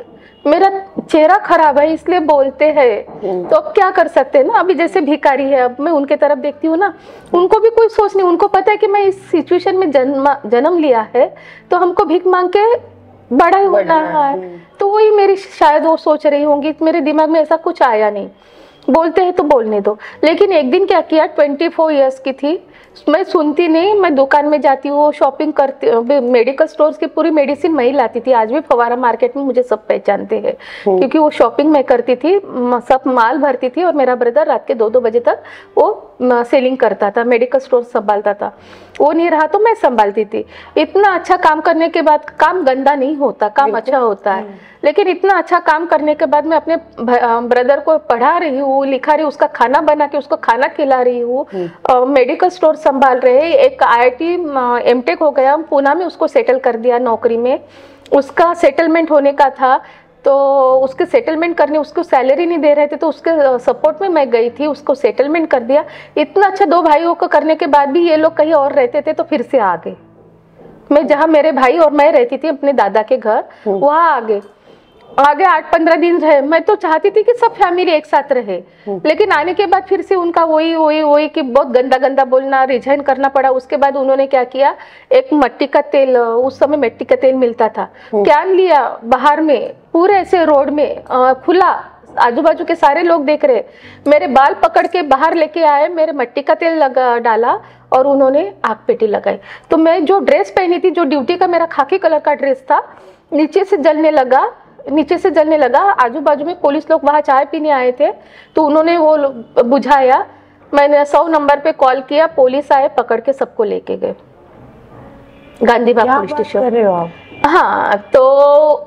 मेरा चेहरा खराब है इसलिए बोलते हैं, तो अब क्या कर सकते हैं ना। अभी जैसे भिखारी है, अब मैं उनके तरफ देखती हूँ ना, उनको भी कोई सोच नहीं। उनको पता है कि मैं इस सिचुएशन में जन्म लिया है, तो हमको भीख मांग के बड़ा ही होना है। तो वही मेरी शायद वो सोच रही होंगी, मेरे दिमाग में ऐसा कुछ आया नहीं। बोलते हैं तो बोलने दो। लेकिन एक दिन क्या किया, 24 इयर्स की थी, मैं सुनती नहीं, मैं दुकान में जाती हूँ, शॉपिंग करती, मेडिकल स्टोर्स की पूरी मेडिसिन मैं ही लाती थी। आज भी फवारा मार्केट में मुझे सब पहचानते हैं, क्योंकि वो शॉपिंग मैं करती थी, सब माल भरती थी, और मेरा ब्रदर रात के 2-2 बजे तक वो सेलिंग करता था, मेडिकल स्टोर संभालता था। वो नहीं रहा तो मैं संभालती थी। इतना अच्छा काम करने के बाद, काम गंदा नहीं होता, काम अच्छा होता है, लेकिन इतना अच्छा काम करने के बाद मैं अपने ब्रदर को पढ़ा रही हूँ, लिखा रही हूँ, उसका खाना बना के उसको खाना खिला रही हूँ, मेडिकल स्टोर संभाल रहे। एक IIT एमटेक हो गया, पुणे में उसको सेटल कर दिया नौकरी में। उसका सेटलमेंट होने का था, तो उसके सेटलमेंट करने, उसको सैलरी नहीं दे रहे थे, तो उसके सपोर्ट में मैं गई थी, उसको सेटलमेंट कर दिया। इतना अच्छा 2 भाइयों को करने के बाद भी ये लोग कहीं और रहते थे, तो फिर से आ गए। मैं जहाँ मेरे भाई और मैं रहती थी अपने दादा के घर, वहाँ आ गए। आगे 8-15 दिन रहे। मैं तो चाहती थी कि सब फैमिली एक साथ रहे, लेकिन आने के बाद फिर से उनका वही कि बहुत गंदा गंदा बोलना, रिजाइन करना पड़ा। उसके बाद उन्होंने क्या किया, एक मिट्टी का तेल, उस समय मिट्टी का तेल मिलता था, कैन लिया बाहर में, पूरे ऐसे रोड में खुला, आजू बाजू के सारे लोग देख रहे, मेरे बाल पकड़ के बाहर लेके आए, मेरे मिट्टी का तेल डाला और उन्होंने आग पेटी लगाई। तो मैं जो ड्रेस पहनी थी, जो ड्यूटी का मेरा खाकी कलर का ड्रेस था, नीचे से जलने लगा। आजू बाजू में पुलिस लोग वहाँ चाय पीने आए थे, तो उन्होंने वो बुझाया। मैंने 100 नंबर पे कॉल किया, पुलिस आए, पकड़ के सबको लेके गए गांधीबाग पुलिस स्टेशन। कर रहे हो आप? हाँ, तो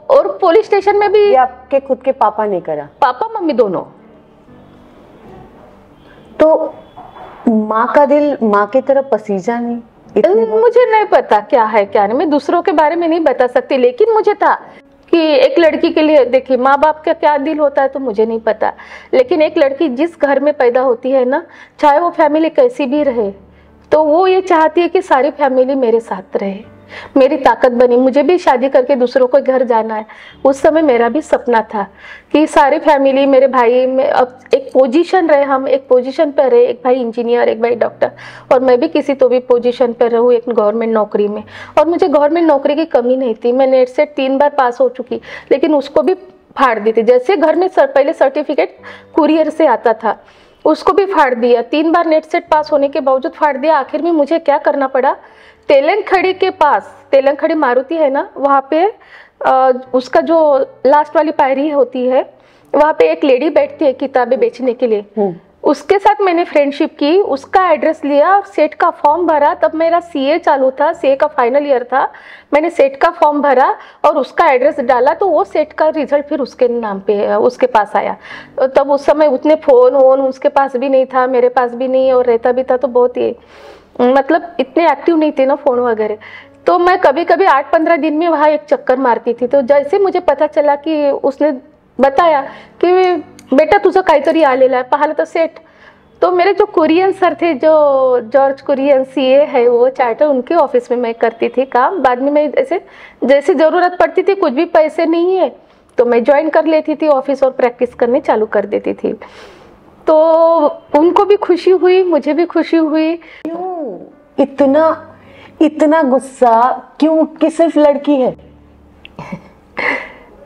और पुलिस स्टेशन में भी। ये आपके खुद के पापा ने करा? पापा मम्मी दोनों। तो माँ का दिल माँ की तरफ पसीजा नहीं? मुझे नहीं पता क्या है क्या नहीं, मैं दूसरों के बारे में नहीं बता सकती, लेकिन मुझे था कि एक लड़की के लिए, देखिए माँ बाप का क्या दिल होता है तो मुझे नहीं पता, लेकिन एक लड़की जिस घर में पैदा होती है ना, चाहे वो फैमिली कैसी भी रहे, तो वो ये चाहती है कि सारी फैमिली मेरे साथ रहे, मेरी ताकत बनी। मुझे भी शादी करके दूसरों को घर जाना है। उस समय मेरा भी सपना था कि सारी फैमिली, मेरे भाई में अब एक पोजीशन रहे, हम एक पोजीशन पर रहे, एक भाई इंजीनियर, एक भाई डॉक्टर, और मैं भी किसी तो भी पोजीशन पर रहूँ एक गवर्नमेंट नौकरी में। और मुझे गवर्नमेंट नौकरी की कमी नहीं थी, मैं नेट से 3 बार पास हो चुकी, लेकिन उसको भी फाड़ दी थी। जैसे घर में पहले सर्टिफिकेट कुरियर से आता था, उसको भी फाड़ दिया। 3 बार नेट सेट पास होने के बावजूद फाड़ दिया। आखिर में मुझे क्या करना पड़ा, तेलंखड़ी के पास, तेलंखड़ी मारुति है ना, वहाँ पे उसका जो लास्ट वाली पायरी होती है, वहाँ पे एक लेडी बैठती है किताबें बेचने के लिए। उसके साथ मैंने फ्रेंडशिप की, उसका एड्रेस लिया और सेट का फॉर्म भरा। तब मेरा CA चालू था, CA का फाइनल ईयर था। मैंने सेट का फॉर्म भरा और उसका एड्रेस डाला, तो वो सेट का रिजल्ट फिर उसके नाम पे, उसके पास आया। तब उस समय उतने फोन उसके पास भी नहीं था, मेरे पास भी नहीं, और रहता भी था तो बहुत ही, मतलब इतने एक्टिव नहीं थे ना फोन वगैरह। तो मैं कभी कभी 8-15 दिन में वहाँ एक चक्कर मारती थी। तो जैसे मुझे पता चला कि उसने बताया कि बेटा तुझं काहीतरी आलेलं आहे, पाहिलं तर सेट। तो मेरे जो कुरियन सर थे, जो जॉर्ज कुरियन CA है वो चार्टर, उनके ऑफिस में मैं करती थी काम। बाद में मैं जैसे ज़रूरत पड़ती थी, कुछ भी पैसे नहीं है तो मैं ज्वाइन कर लेती थी ऑफिस और प्रैक्टिस करने चालू कर देती थी। तो उनको भी खुशी हुई, मुझे भी खुशी हुई। क्यों इतना गुस्सा क्यों कि सिर्फ लड़की है?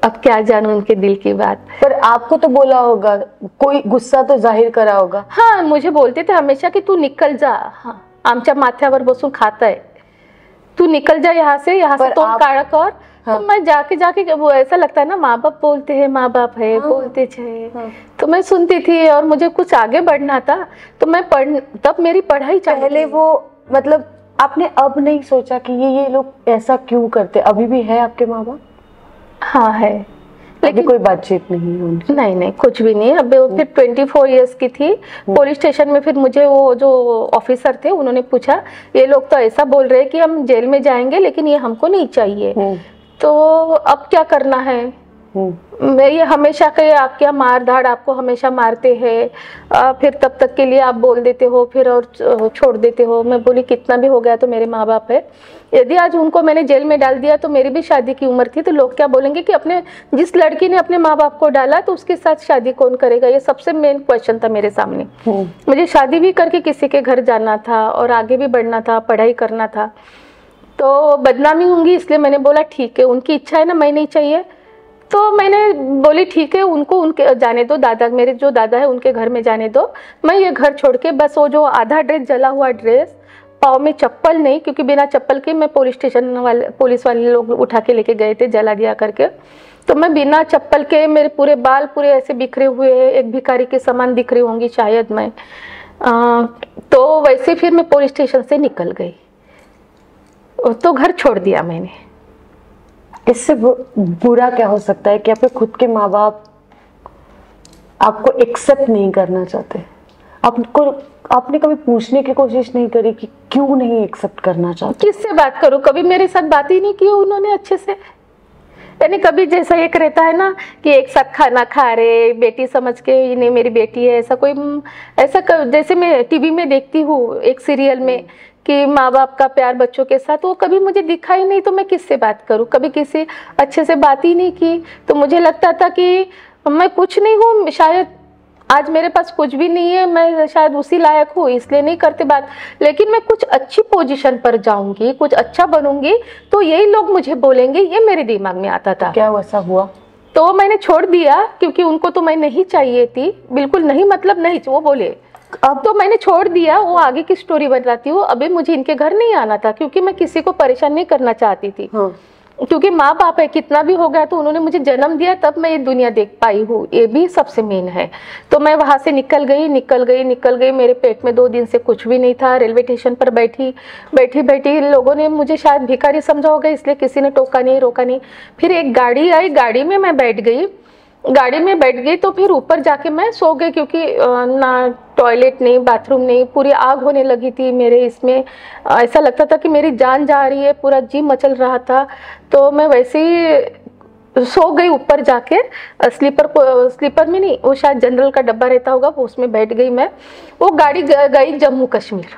अब क्या जानूं उनके दिल की बात। पर आपको तो बोला होगा, कोई गुस्सा तो जाहिर करा होगा। हाँ, मुझे बोलते थे हमेशा कि तू निकल जा, हाँ, आमच्या माथ्यावर बसून खाता है, तू निकल जा यहाँ से तोंड काळा कर। हाँ। तो मैं जाके वो ऐसा लगता है ना, माँ बाप बोलते हैं, माँ बाप है, हाँ। बोलते थे, हाँ। तो मैं सुनती थी और मुझे कुछ आगे बढ़ना था, तो मैं तब मेरी पढ़ाई पहले वो, मतलब आपने अब नहीं सोचा कि ये लोग ऐसा क्यों करते? अभी भी है आपके माँ बाप? हाँ है, लेकिन कोई बातचीत नहीं है? नहीं, कुछ भी नहीं। अब फिर 24 इयर्स की थी, पुलिस स्टेशन में फिर मुझे वो जो ऑफिसर थे उन्होंने पूछा, ये लोग तो ऐसा बोल रहे हैं कि हम जेल में जाएंगे, लेकिन ये हमको नहीं चाहिए, तो अब क्या करना है? मैं ये हमेशा कहे, आप क्या मार धाड़, आपको हमेशा मारते हैं, फिर तब तक के लिए आप बोल देते हो, फिर और छोड़ देते हो। मैं बोली कितना भी हो गया तो मेरे माँ बाप है, यदि आज उनको मैंने जेल में डाल दिया तो मेरी भी शादी की उम्र थी, तो लोग क्या बोलेंगे कि अपने जिस लड़की ने अपने माँ बाप को डाला तो उसके साथ शादी कौन करेगा? ये सबसे मेन क्वेश्चन था मेरे सामने। मुझे शादी भी करके किसी के घर जाना था और आगे भी बढ़ना था, पढ़ाई करना था, तो बदनामी होंगी, इसलिए मैंने बोला ठीक है, उनकी इच्छा है ना, मैं नहीं चाहिए तो मैंने बोली ठीक है, उनको उनके जाने दो, दादा मेरे जो दादा है उनके घर में जाने दो, मैं ये घर छोड़ के बस वो जो आधा ड्रेस जला हुआ ड्रेस, पाँव में चप्पल नहीं, क्योंकि बिना चप्पल के मैं पुलिस वाले लोग उठा के लेके गए थे जला दिया करके, तो मैं बिना चप्पल के, मेरे पूरे बाल पूरे ऐसे बिखरे हुए हैं, एक भिखारी के समान दिख रही होंगी शायद मैं। तो वैसे फिर मैं पुलिस स्टेशन से निकल गई, तो घर छोड़ दिया मैंने। इससे बुरा क्या हो सकता है कि आपके खुद के माँ बाप आपको एक्सेप्ट नहीं करना चाहते? आपने कभी पूछने की कोशिश नहीं करी कि क्यों नहीं एक्सेप्ट करना चाहते? किससे बात करूं, कभी मेरे साथ बात ही नहीं की उन्होंने अच्छे से। यानी कभी जैसा एक रहता है ना कि एक साथ खाना खा रहे, बेटी समझ के, ये नहीं मेरी बेटी है, ऐसा कोई ऐसा जैसे मैं टीवी में देखती हूँ एक सीरियल में कि माँ बाप का प्यार बच्चों के साथ, वो कभी मुझे दिखा ही नहीं, तो मैं किससे बात करूं? कभी किसी अच्छे से बात ही नहीं की। तो मुझे लगता था कि मैं कुछ नहीं हूँ, शायद आज मेरे पास कुछ भी नहीं है, मैं शायद उसी लायक हूँ, इसलिए नहीं करते बात। लेकिन मैं कुछ अच्छी पोजीशन पर जाऊंगी, कुछ अच्छा बनूंगी, तो यही लोग मुझे बोलेंगे, ये मेरे दिमाग में आता था। क्या वैसा हुआ? तो मैंने छोड़ दिया, क्योंकि उनको तो मैं नहीं चाहिए थी, बिल्कुल नहीं, मतलब नहीं, वो बोले। अब तो मैंने छोड़ दिया, वो आगे की स्टोरी बताती हूँ। अभी मुझे इनके घर नहीं आना था, क्योंकि मैं किसी को परेशान नहीं करना चाहती थी। हाँ। क्योंकि माँ बाप है, कितना भी हो गया तो उन्होंने मुझे जन्म दिया, तब मैं ये दुनिया देख पाई हूँ, ये भी सबसे मेन है। तो मैं वहां से निकल गई। मेरे पेट में 2 दिन से कुछ भी नहीं था। रेलवे स्टेशन पर बैठी लोगों ने मुझे शायद भिखारी समझा होगा, इसलिए किसी ने टोका नहीं, रोका नहीं। फिर एक गाड़ी आई, गाड़ी में मैं बैठ गई तो फिर ऊपर जाके मैं सो गई, क्योंकि ना टॉयलेट नहीं, बाथरूम नहीं, पूरी आग होने लगी थी मेरे इसमें। ऐसा लगता था कि मेरी जान जा रही है, पूरा जी मचल रहा था। तो मैं वैसे ही सो गई ऊपर जाके, स्लीपर में नहीं, वो शायद जनरल का डब्बा रहता होगा, वो उसमें बैठ गई मैं। वो गाड़ी गई जम्मू कश्मीर।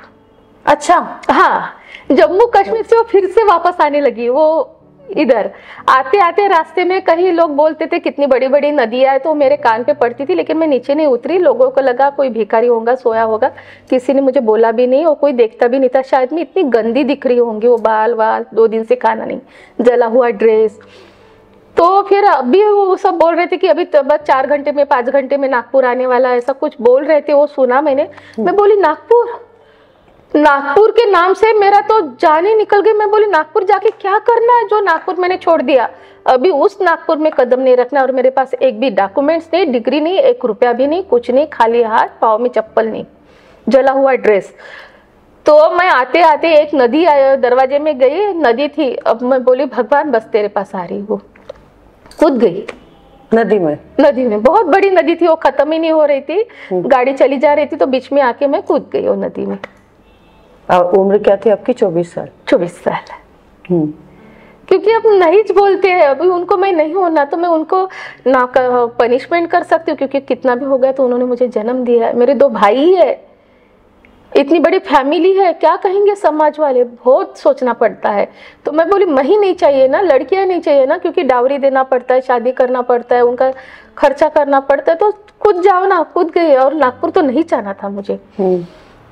अच्छा। हाँ, जम्मू कश्मीर से वो फिर से वापस आने लगी। वो इधर आते आते रास्ते में कहीं लोग बोलते थे कितनी बड़ी बड़ी नदियां है, तो मेरे कान पे पड़ती थी, लेकिन मैं नीचे नहीं उतरी। लोगों को लगा कोई भिखारी होगा, सोया होगा, किसी ने मुझे बोला भी नहीं और कोई देखता भी नहीं था। शायद मैं इतनी गंदी दिख रही होंगी, वो बाल 2 दिन से खाना नहीं, जला हुआ ड्रेस। तो फिर अभी वो सब बोल रहे थे कि अभी तो बस 4 घंटे में 5 घंटे में नागपुर आने वाला, ऐसा कुछ बोल रहे थे। वो सुना मैंने, मैं बोली नागपुर के नाम से मेरा तो जान ही निकल गई। मैं बोली नागपुर जाके क्या करना है, जो नागपुर मैंने छोड़ दिया, अभी उस नागपुर में कदम नहीं रखना। और मेरे पास एक भी डॉक्यूमेंट्स नहीं, डिग्री नहीं, 1 रुपया भी नहीं, कुछ नहीं, खाली हाथ, पाँव में चप्पल नहीं, जला हुआ ड्रेस। तो मैं आते आते एक नदी दरवाजे में गई, नदी थी। अब मैं बोली भगवान बस तेरे पास आ रही हूँ, कूद गई नदी में। बहुत बड़ी नदी थी, वो खत्म ही नहीं हो रही थी, गाड़ी चली जा रही थी, तो बीच में आके मैं कूद गई वो नदी में। उम्र क्या थी आपकी? 24 साल। 24 साल। क्योंकि अब नहीं बोलते हैं, अभी उनको मैं नहीं होना, तो मैं उनको ना पनिशमेंट कर सकती हूँ, क्योंकि कितना भी हो गया तो उन्होंने मुझे जन्म दिया है। मेरे 2 भाई है, इतनी बड़ी फैमिली है, क्या कहेंगे समाज वाले, बहुत सोचना पड़ता है। तो मैं बोली मही नहीं चाहिए ना, लड़कियां नहीं चाहिए ना, क्योंकि डावरी देना पड़ता है, शादी करना पड़ता है, उनका खर्चा करना पड़ता है। तो कूद जाओ ना, कूद गई। और नागपुर तो नहीं जाना था मुझे।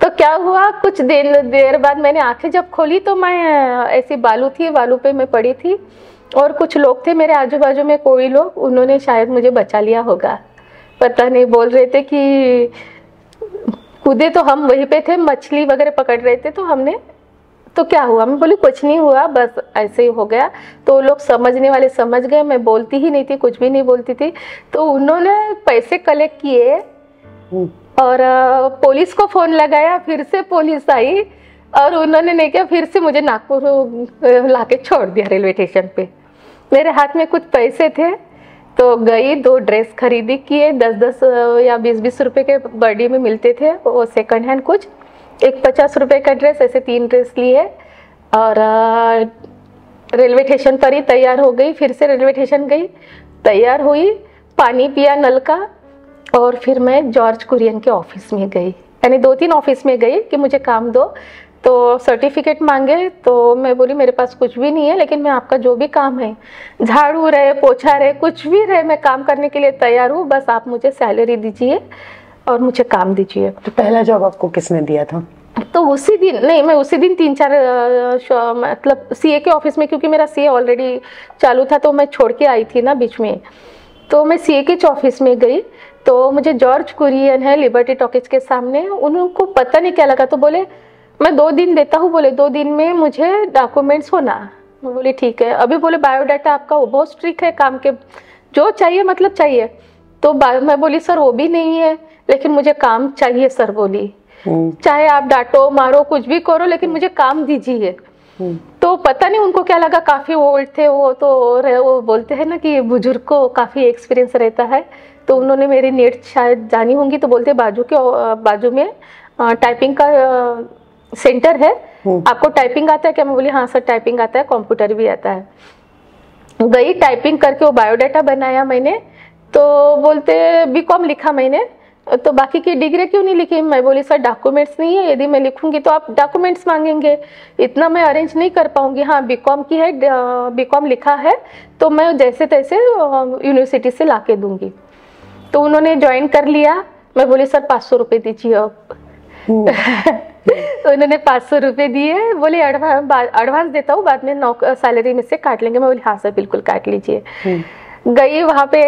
तो क्या हुआ, कुछ देर बाद मैंने आंखें जब खोली तो मैं ऐसी बालू पे मैं पड़ी थी, और कुछ लोग थे मेरे आजू बाजू में, कोई लोग, उन्होंने शायद मुझे बचा लिया होगा, पता नहीं। बोल रहे थे कि कूदे तो हम वहीं पे थे, मछली वगैरह पकड़ रहे थे, तो हमने, तो क्या हुआ? मैं बोली कुछ नहीं हुआ, बस ऐसे ही हो गया। तो लोग समझने वाले समझ गए, मैं बोलती ही नहीं थी, कुछ भी नहीं बोलती थी। तो उन्होंने पैसे कलेक्ट किए और पुलिस को फोन लगाया, फिर से पुलिस आई और उन्होंने नहीं किया, फिर से मुझे नागपुर लाके छोड़ दिया रेलवे स्टेशन पे। मेरे हाथ में कुछ पैसे थे, तो गई, 2 ड्रेस खरीदी किए, 10-10 या 20-20 रुपए के बर्डी में मिलते थे, वो सेकंड हैंड कुछ, एक 50 रुपए का ड्रेस, ऐसे 3 ड्रेस लिए और रेलवे स्टेशन पर ही तैयार हो गई। फिर से रेलवे स्टेशन गई, तैयार हुई, पानी पिया नल का, और फिर मैं जॉर्ज कुरियन के ऑफिस में गई। यानी 2-3 ऑफिस में गई कि मुझे काम दो। तो सर्टिफिकेट मांगे, तो मैं बोली मेरे पास कुछ भी नहीं है, लेकिन मैं आपका जो भी काम है, झाड़ू रहे, पोछा रहे, कुछ भी रहे, मैं काम करने के लिए तैयार हूँ, बस आप मुझे सैलरी दीजिए और मुझे काम दीजिए। तो पहला जॉब आपको किसने दिया था? तो उसी दिन नहीं, मैं उसी दिन 3-4 मतलब सीए के ऑफिस में, क्योंकि मेरा सीए ऑलरेडी चालू था तो मैं छोड़ के आई थी ना बीच में, तो मैं सीए के ऑफिस में गई। तो मुझे जॉर्ज कुरियन है लिबर्टी टॉकीज के सामने, उनको पता नहीं क्या लगा, तो बोले मैं 2 दिन देता हूँ, बोले 2 दिन में मुझे डॉक्यूमेंट्स होना। मैं बोली ठीक है। अभी बोले बायोडाटा आपका वो बहुत स्ट्रिक्ट है, काम के जो चाहिए मतलब चाहिए। तो मैं बोली सर वो भी नहीं है, लेकिन मुझे काम चाहिए सर। बोली चाहे आप डांटो मारो कुछ भी करो, लेकिन मुझे काम दीजिए। तो पता नहीं उनको क्या लगा, काफी ओल्ड थे वो, तो वो बोलते हैं ना कि बुजुर्ग को काफी एक्सपीरियंस रहता है, तो उन्होंने मेरी नीड शायद जानी होंगी, तो बोलते बाजू में टाइपिंग का सेंटर है, आपको टाइपिंग आता है क्या? मैं बोली हाँ सर टाइपिंग आता है, कंप्यूटर भी आता है। गई टाइपिंग करके वो बायोडाटा बनाया मैंने। तो बोलते बीकॉम लिखा मैंने, तो बाकी की डिग्री क्यों नहीं लिखी? मैं बोली सर डॉक्यूमेंट्स नहीं है, यदि मैं लिखूंगी तो आप डॉक्यूमेंट्स मांगेंगे, इतना मैं अरेंज नहीं कर पाऊंगी। हाँ बीकॉम की है, बीकॉम लिखा है, तो मैं जैसे तैसे यूनिवर्सिटी से ला के दूंगी। तो उन्होंने ज्वाइन कर लिया। मैं बोली सर 500 रुपये दीजिए अब। तो उन्होंने 500 रुपये दिए, बोले एडवांस देता हूँ, बाद में सैलरी में से काट लेंगे। मैं बोली हाँ सर बिल्कुल काट लीजिए। गई वहाँ पे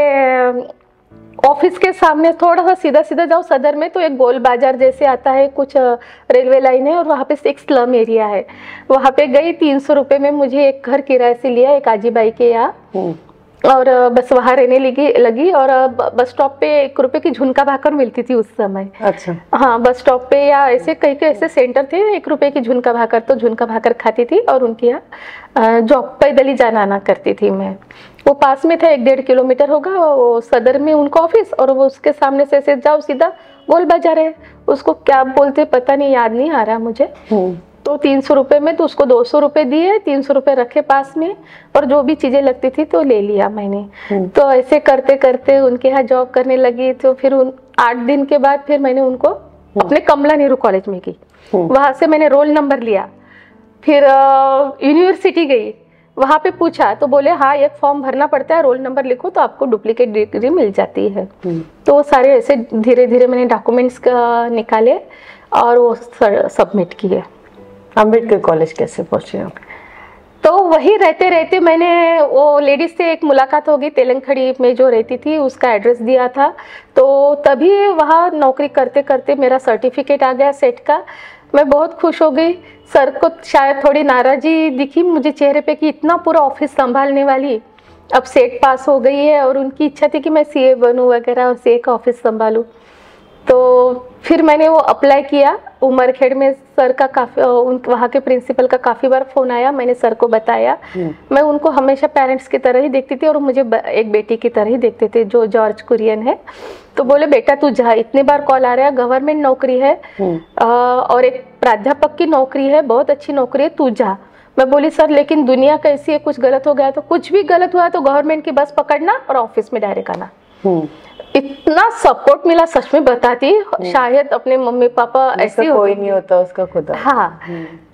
ऑफिस के सामने, थोड़ा सा सीधा सीधा जाओ सदर में तो एक गोल बाजार जैसे आता है, कुछ रेलवे लाइन है और वहाँ पे एक स्लम एरिया है। वहाँ पे गई, 300 रुपये में मुझे एक घर किराए से लिया, एक आजीबाई के यहाँ, और बस वहाँ रहने लगी। और बस स्टॉप पे 1 रुपए की झुनका भाकर मिलती थी उस समय। अच्छा। हाँ बस स्टॉप पे या ऐसे कई कई ऐसे सेंटर थे, 1 रुपए की झुनका भाकर, तो झुनका भाकर खाती थी और उनके यहाँ जॉब पैदल ही जाना आना करती थी मैं। वो पास में था, 1-1.5 किलोमीटर होगा वो सदर में उनका ऑफिस, और वो उसके सामने से ऐसे जाओ सीधा गोल बाजार है, उसको क्या बोलते पता नहीं, याद नहीं आ रहा मुझे। तो 300 रुपये में तो उसको 200 रुपये दिए, 300 रुपये रखे पास में, और जो भी चीजें लगती थी तो ले लिया मैंने। तो ऐसे करते करते उनके यहाँ जॉब करने लगी। तो फिर 8 दिन के बाद फिर मैंने उनको अपने कमला नेहरू कॉलेज में की, वहां से मैंने रोल नंबर लिया। फिर यूनिवर्सिटी गई, वहां पे पूछा तो बोले हाँ एक फॉर्म भरना पड़ता है, रोल नंबर लिखो तो आपको डुप्लीकेट डिग्री मिल जाती है। तो वो सारे ऐसे धीरे धीरे मैंने डॉक्यूमेंट्स निकाले और वो सबमिट किए। अम्बेडकर कॉलेज कैसे पहुंचे आप? तो वही रहते रहते मैंने वो लेडीज से एक मुलाकात होगी, तेलंगखड़ी में जो रहती थी, उसका एड्रेस दिया था। तो तभी वहाँ नौकरी करते करते मेरा सर्टिफिकेट आ गया सेट का। मैं बहुत खुश हो गई। सर को शायद थोड़ी नाराजी दिखी मुझे चेहरे पे कि इतना पूरा ऑफिस संभालने वाली अब सेट पास हो गई है, और उनकी इच्छा थी कि मैं सीए बनूं वगैरह और सीए का ऑफिस संभालूं। तो फिर मैंने वो अप्लाई किया उमरखेड़ में। सर का काफ़ी वहाँ के प्रिंसिपल का काफ़ी बार फ़ोन आया, मैंने सर को बताया। मैं उनको हमेशा पेरेंट्स की तरह ही देखती थी और मुझे एक बेटी की तरह ही देखते थे, जो जॉर्ज कुरियन है। तो बोले बेटा तू जा, इतने बार कॉल आ रहा है, गवर्नमेंट नौकरी है और एक प्राध्यापक की नौकरी है, बहुत अच्छी नौकरी है, तू जा। मैं बोली सर लेकिन दुनिया कैसी है, कुछ गलत हो गया तो? कुछ भी गलत हुआ तो गवर्नमेंट की बस पकड़ना और ऑफिस में डायरेक्ट आना। इतना सपोर्ट मिला, सच में बताती, शायद अपने मम्मी पापा ऐसे कोई नहीं होता उसका खुदा। हाँ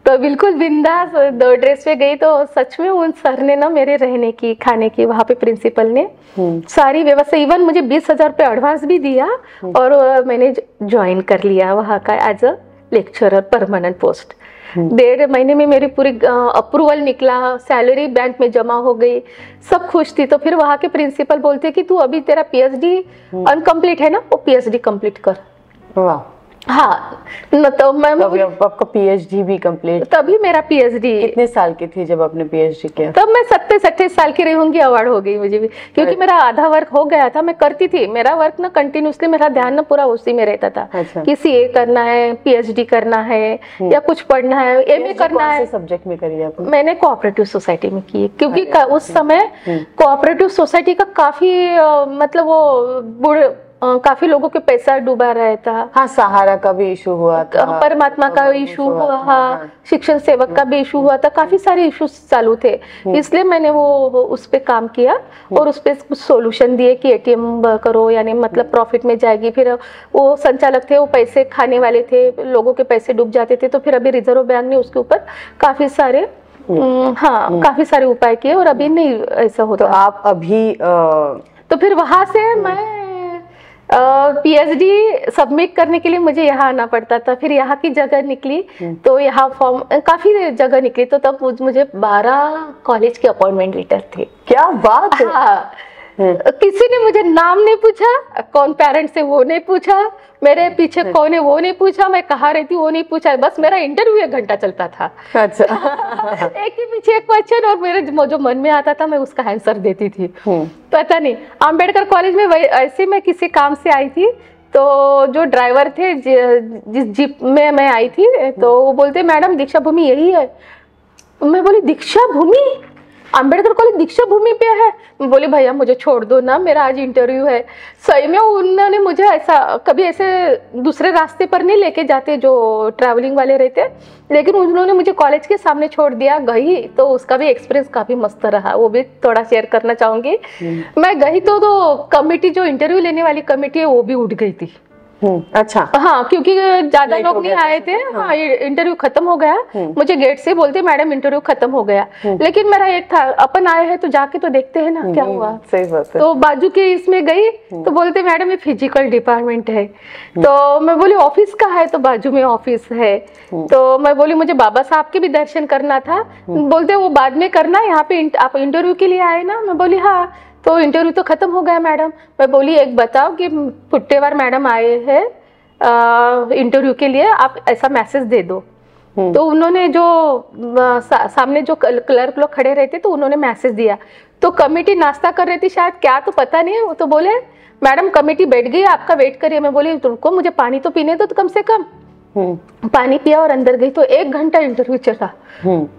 तो बिल्कुल बिंदास 2 ड्रेस पे गई। तो सच में उन सर ने ना मेरे रहने की खाने की, वहाँ पे प्रिंसिपल ने सारी व्यवस्था, इवन मुझे 20,000 रुपये एडवांस भी दिया और मैंने ज्वाइन कर लिया वहाँ का as a lecturer, permanent post. 1.5 महीने में मेरी पूरी अप्रूवल निकला, सैलरी बैंक में जमा हो गई, सब खुश थी। तो फिर वहाँ के प्रिंसिपल बोलते कि तू अभी तेरा पीएचडी अनकम्प्लीट है ना, वो पीएचडी कंप्लीट कर। वाह। हाँ न, तो मैं आपका पीएचडी भी कंप्लीट? तभी मेरा पीएचडी। कितने साल की थी जब आपने पीएचडी किया? तब मैं 27-28 साल की रही होंगी, अवार्ड हो गई मुझे भी, क्योंकि मेरा आधा वर्क हो गया था। मैं करती थी मेरा वर्क ना कंटिन्यूसली, मेरा ध्यान ना पूरा उसी में रहता था। अच्छा। कि सीए करना है, पीएचडी करना है या कुछ पढ़ना है, एमए करना है। सब्जेक्ट में करी आपने? मैंने कोऑपरेटिव सोसाइटी में की, क्योंकि उस समय कोऑपरेटिव सोसाइटी का काफी मतलब वो काफी लोगों के पैसा डूबा रहता। हाँ, सहारा का भी इशू हुआ था, परमात्मा का इशू हुआ, हाँ, शिक्षण सेवक का भी इशू हुआ था, काफी सारे इश्यूज चालू थे। इसलिए मैंने वो उस पे काम किया और उस पे कुछ सोल्यूशन दिए कि एटीएम करो, यानी मतलब प्रॉफिट में जाएगी। फिर वो संचालक थे, वो पैसे खाने वाले थे, लोगों के पैसे डूब जाते थे। तो फिर अभी रिजर्व बैंक ने उसके ऊपर काफी सारे काफी सारे उपाय किए और अभी नहीं ऐसा होता। तो आप अभी तो फिर वहां से मैं पीएचडी सबमिट करने के लिए मुझे यहाँ आना पड़ता था, फिर यहाँ की जगह निकली तो यहाँ फॉर्म काफी जगह निकली, तो तब मुझे 12 कॉलेज के अपॉइंटमेंट लेटर थे। क्या बात है। हाँ, किसी ने मुझे नाम नहीं पूछा, कौन पेरेंट्स है वो नहीं पूछा, मेरे पीछे कौन है वो नहीं पूछा, मैं कहाँ रहती वो नहीं पूछा, बस मेरा इंटरव्यू 1 घंटा चलता था। अच्छा। एक के पीछे एक क्वेश्चन और मेरे जो मन में आता था मैं उसका आंसर देती थी। पता नहीं, अम्बेडकर कॉलेज में ऐसे मैं किसी काम से आई थी, तो जो ड्राइवर थे जिस जीप में मैं आई थी, तो वो बोलते मैडम दीक्षा भूमि यही है। मैं बोली दीक्षा भूमि, अम्बेडकर कॉलेज दीक्षा भूमि पे है। मैं बोली भैया मुझे छोड़ दो ना, मेरा आज इंटरव्यू है। सही में उन्होंने मुझे ऐसा कभी ऐसे दूसरे रास्ते पर नहीं लेके जाते जो ट्रैवलिंग वाले रहते, लेकिन उन्होंने मुझे कॉलेज के सामने छोड़ दिया। गई तो उसका भी एक्सपीरियंस काफी मस्त रहा, वो भी थोड़ा शेयर करना चाहूंगी। मैं गई तो कमिटी जो इंटरव्यू लेने वाली कमिटी है वो भी उठ गई थी। अच्छा। हाँ, क्योंकि ज्यादा लोग नहीं आए थे। हाँ, इंटरव्यू खत्म हो गया। मुझे गेट से बोलते मैडम इंटरव्यू खत्म हो गया, लेकिन मेरा एक था अपन आए हैं तो जाके तो देखते हैं ना क्या हुआ। सही बात है। तो बाजू के इसमें गई तो बोलते मैडम ये फिजिकल डिपार्टमेंट है। तो मैं बोली ऑफिस का है, तो बाजू में ऑफिस है। तो मैं बोली मुझे बाबा साहब के भी दर्शन करना था। बोलते वो बाद में करना, यहाँ पे आप इंटरव्यू के लिए आए ना। मैं बोली हाँ। तो इंटरव्यू तो खत्म हो गया मैडम। मैं बोली एक बताओ कि पुट्टेवार मैडम आए हैं इंटरव्यू के लिए, आप ऐसा मैसेज दे दो। तो उन्होंने जो सामने जो क्लर्क लोग खड़े रहते तो उन्होंने मैसेज दिया। तो कमेटी नाश्ता कर रही थी शायद, क्या तो पता नहीं। वो तो बोले मैडम कमेटी बैठ गई, आपका वेट करिए। मैं बोली तुमको मुझे पानी तो पीने दो तो कम से कम। पानी पिया और अंदर गई तो 1 घंटा इंटरव्यू चला।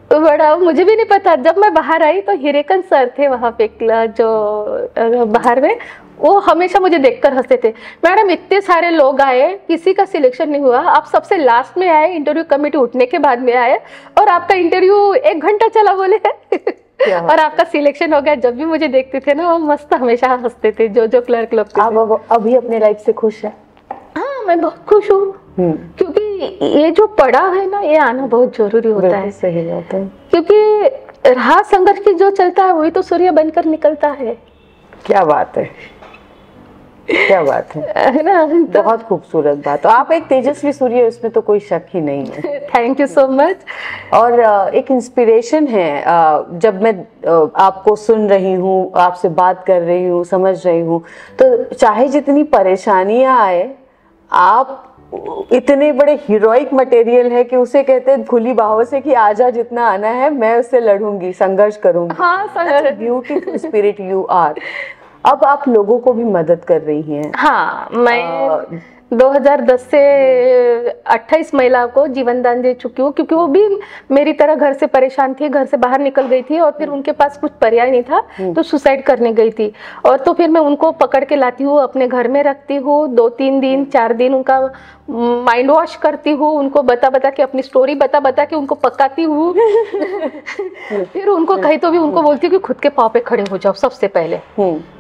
तो बड़ा मुझे भी नहीं पता। जब मैं बाहर आई तो हिरेकन सर थे वहां पे जो बाहर में, वो हमेशा मुझे देखकर हंसते थे। मैडम इतने सारे लोग आए, किसी का सिलेक्शन नहीं हुआ, आप सबसे लास्ट में आए, इंटरव्यू कमेटी उठने के बाद में आए और आपका इंटरव्यू 1 घंटा चला बोले और आपका सिलेक्शन हो गया। जब भी मुझे देखते थे ना वो मस्त हमेशा हंसते थे जो क्लर्क लोग थे। आप अभी अपने लाइफ से खुश है? हाँ, मैं बहुत खुश हूँ, क्योंकि ये जो पढ़ा है ना ये आना बहुत जरूरी होता है। सही बात है। क्योंकि राह संघर्ष की जो चलता है वही तो सूर्य बनकर निकलता है। क्या बात है, क्या बात है ना। बहुत खूबसूरत बात। आप एक तेजस्वी सूर्य, उसमें तो कोई शक ही नहीं है। Thank you so much. और एक इंस्पिरेशन है। जब मैं आपको सुन रही हूँ, आपसे बात कर रही हूँ, समझ रही हूँ, तो चाहे जितनी परेशानियां आए, आप इतने बड़े हीरोइक मटेरियल है कि उसे कहते हैं खुली बाहों से कि आजा, जितना आना है मैं उससे लड़ूंगी, संघर्ष करूंगी। हाँ, ब्यूटीफुल स्पिरिट यू आर। अब आप लोगों को भी मदद कर रही हैं। हाँ, मैं 2010 से 28 महिलाओं को जीवन दान दे चुकी हूँ, क्योंकि वो भी मेरी तरह घर से परेशान थी, घर से बाहर निकल गई थी और फिर उनके पास कुछ पर्याय नहीं था तो सुसाइड करने गई थी। और तो फिर मैं उनको पकड़ के लाती हूँ, अपने घर में रखती हूँ, 2-3 दिन 4 दिन उनका माइंड वॉश करती हूँ, उनको बता के अपनी स्टोरी बता के उनको पकाती हूँ। फिर उनको कहीं तो भी उनको बोलती हूँ कि खुद के पाँव पे खड़े हो जाओ सबसे पहले।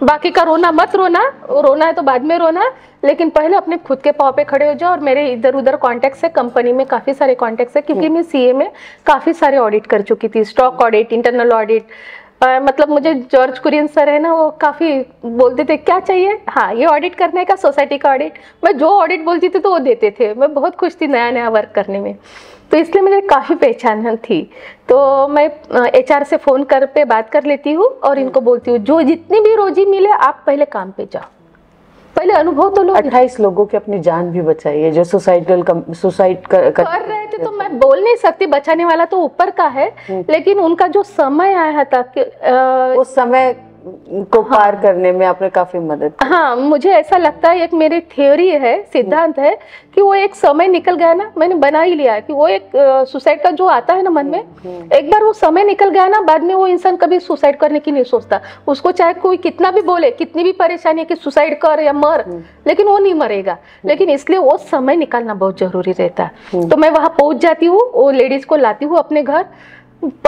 बाकी का रोना मत रोना, रोना है तो बाद में रोना, लेकिन पहले अपने खुद के पाँव पे खड़े हो जाओ। और मेरे इधर उधर कॉन्टेक्ट्स है, कंपनी में काफी सारे कॉन्टेक्ट्स है, क्योंकि मैं सीए में काफी सारे ऑडिट कर चुकी थी, स्टॉक ऑडिट, इंटरनल ऑडिट। मतलब मुझे जॉर्ज कुरियन सर है ना, वो काफी बोलते थे क्या चाहिए, हाँ ये ऑडिट करने का, सोसाइटी का ऑडिट। मैं जो ऑडिट बोलती थी तो वो देते थे। मैं बहुत खुश थी नया वर्क करने में, तो इसलिए मुझे काफी पहचान थी। तो मैं एचआर से फोन कर पे बात कर लेती हूँ और इनको बोलती हूँ जो जितनी भी रोजी मिले आप पहले काम पे जाओ, पहले अनुभव तो लो। 28 लोगों की अपनी जान भी बचाई है जो सुसाइड कर रहे थे। तो मैं बोल नहीं सकती, बचाने वाला तो ऊपर का है, लेकिन उनका जो समय आया था कि उस समय को पार करने में आपने काफी मदद की। हाँ, मुझे ऐसा लगता है, एक मेरी थ्योरी है, सिद्धांत है कि वो एक समय निकल गया ना, मैंने बना ही लिया है कि वो एक सुसाइड का जो आता है ना मन में, एक बार वो समय निकल गया ना, बाद में वो इंसान कभी सुसाइड करने की नहीं सोचता। उसको चाहे कोई कितना भी बोले, कितनी भी परेशानी है कि सुसाइड कर या मर, लेकिन वो नहीं मरेगा। लेकिन इसलिए वो समय निकालना बहुत जरूरी रहता है। तो मैं वहां पहुंच जाती हूँ, वो लेडीज को लाती हूँ अपने घर,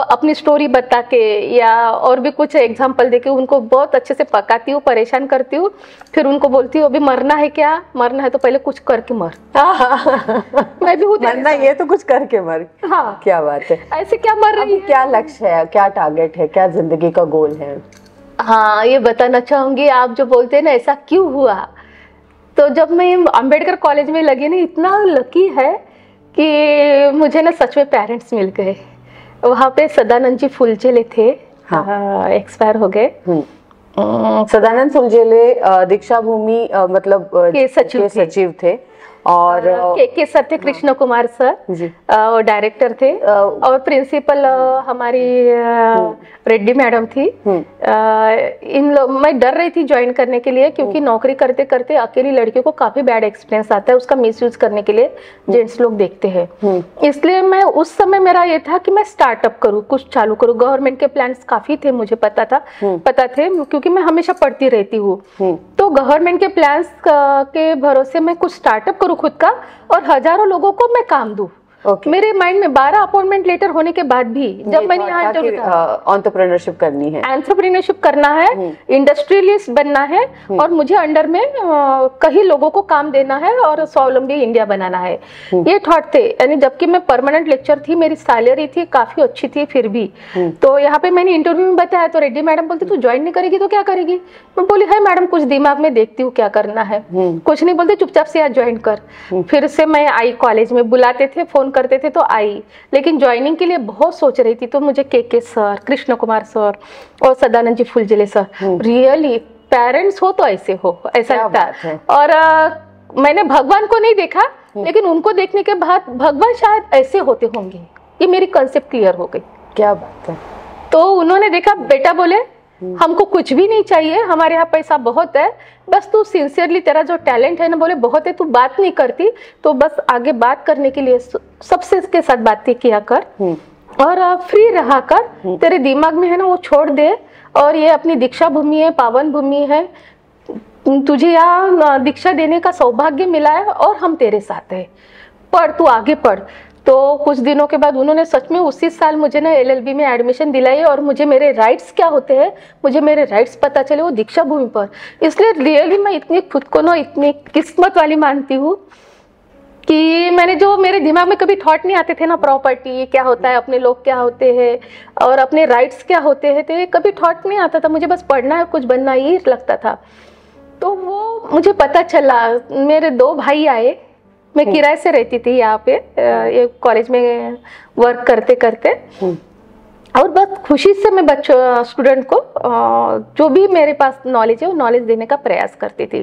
अपनी स्टोरी बता के या और भी कुछ एग्जांपल देके उनको बहुत अच्छे से पकाती हूँ, परेशान करती हूँ। फिर उनको बोलती हूँ अभी मरना है क्या, मरना है तो पहले कुछ करके मर। मैं भी हूँ मरना ये तो कुछ करके मर। हाँ, क्या बात है। ऐसे क्या मर रही है, क्या लक्ष्य है, क्या टारगेट है, क्या जिंदगी का गोल है? हाँ, ये बताना चाहूंगी। आप जो बोलते हैं ना ऐसा क्यों हुआ, तो तो जब मैं अंबेडकर कॉलेज में लगी ना, इतना लकी है कि मुझे ना सच में पेरेंट्स मिल गए। वहाँ पे सदानंद जी फुलझेले थे, हाँ, एक्सपायर हो गए। सदानंद फुलझेले दीक्षा भूमि मतलब के सचिव थे और के सर थे, कृष्ण कुमार सर जी, वो डायरेक्टर थे और प्रिंसिपल हमारी रेड्डी मैडम थी। इन लोग, मैं डर रही थी ज्वाइन करने के लिए, क्योंकि नौकरी करते करते अकेली लड़कियों को काफी बैड एक्सपीरियंस आता है, उसका मिसयूज करने के लिए जेंट्स लोग देखते हैं। इसलिए मैं उस समय मेरा ये था कि मैं स्टार्टअप करूँ, कुछ चालू करूँ। गवर्नमेंट के प्लान्स काफी थे, मुझे पता थे, क्योंकि मैं हमेशा पढ़ती रहती हूँ। तो गवर्नमेंट के प्लान्स के भरोसे मैं कुछ स्टार्टअप करूँ खुद का और हजारों लोगों को मैं काम दूं। मेरे माइंड में 12 अपॉइंटमेंट लेटर होने के बाद भी जब मैंने यहाँ एंटरप्रेन्योरशिप करनी है, एंटरप्रेन्योरशिप करना है, इंडस्ट्रियलिस्ट बनना है और मुझे अंडर में कई लोगों को काम देना है और स्वावलंबी इंडिया बनाना है, ये थॉट थे। यानी जबकि मैं परमानेंट लेक्चर थी, मेरी सैलरी थी काफी अच्छी थी, फिर भी तो यहाँ पे मैंने इंटरव्यू में बताया तो रेड्डी मैडम बोलती तू ज्वाइन नहीं करेगी तो क्या करेगी। मैं बोली है मैडम कुछ दिमाग में देखती हूँ क्या करना है, कुछ नहीं बोलते, चुपचाप से आज ज्वाइन कर। फिर से मैं आई कॉलेज में, बुलाते थे, फोन करते थे तो आई, लेकिन ज्वाइनिंग के लिए बहुत सोच रही थी। तो मुझे के सर, कृष्ण कुमार सर और Sadanand ji Phuljhele sir, really parents हो तो ऐसे हो, ऐसा लगता है। और मैंने भगवान को नहीं देखा, लेकिन उनको देखने के बाद भगवान शायद ऐसे होते होंगे, ये मेरी कंसेप्ट क्लियर हो गई। क्या बात है। तो उन्होंने देखा, बेटा बोले हमको कुछ भी नहीं चाहिए, हमारे यहाँ पैसा बहुत है, बस तू सिंसियरली, तेरा जो टैलेंट है ना, बोले बहुत है, तू बात नहीं करती तो बस आगे बात करने के लिए सबसे के साथ बातें किया कर और फ्री रहा कर, तेरे दिमाग में है ना वो छोड़ दे, और ये अपनी दीक्षा भूमि है, पावन भूमि है, तुझे यहाँ दीक्षा देने का सौभाग्य मिला है और हम तेरे साथ है, पढ़, तू आगे पढ़। तो कुछ दिनों के बाद उन्होंने सच में उसी साल मुझे ना LLB में एडमिशन दिलाई और मुझे मेरे राइट्स क्या होते हैं, मुझे मेरे राइट्स पता चले वो दीक्षा भूमि पर। इसलिए रियली मैं इतनी खुद को ना इतनी किस्मत वाली मानती हूँ कि मैंने जो मेरे दिमाग में कभी थॉट नहीं आते थे ना, प्रॉपर्टी क्या होता है, अपने लोग क्या होते हैं और अपने राइट्स क्या होते हैं, तो ये कभी थॉट नहीं आता था, मुझे बस पढ़ना है, कुछ बनना ही लगता था। तो वो मुझे पता चला, मेरे 2 भाई आए, मैं किराए से रहती थी यहाँ पे कॉलेज में वर्क करते करते, और बस खुशी से मैं बच्चों स्टूडेंट को जो भी मेरे पास नॉलेज है वो नॉलेज देने का प्रयास करती थी।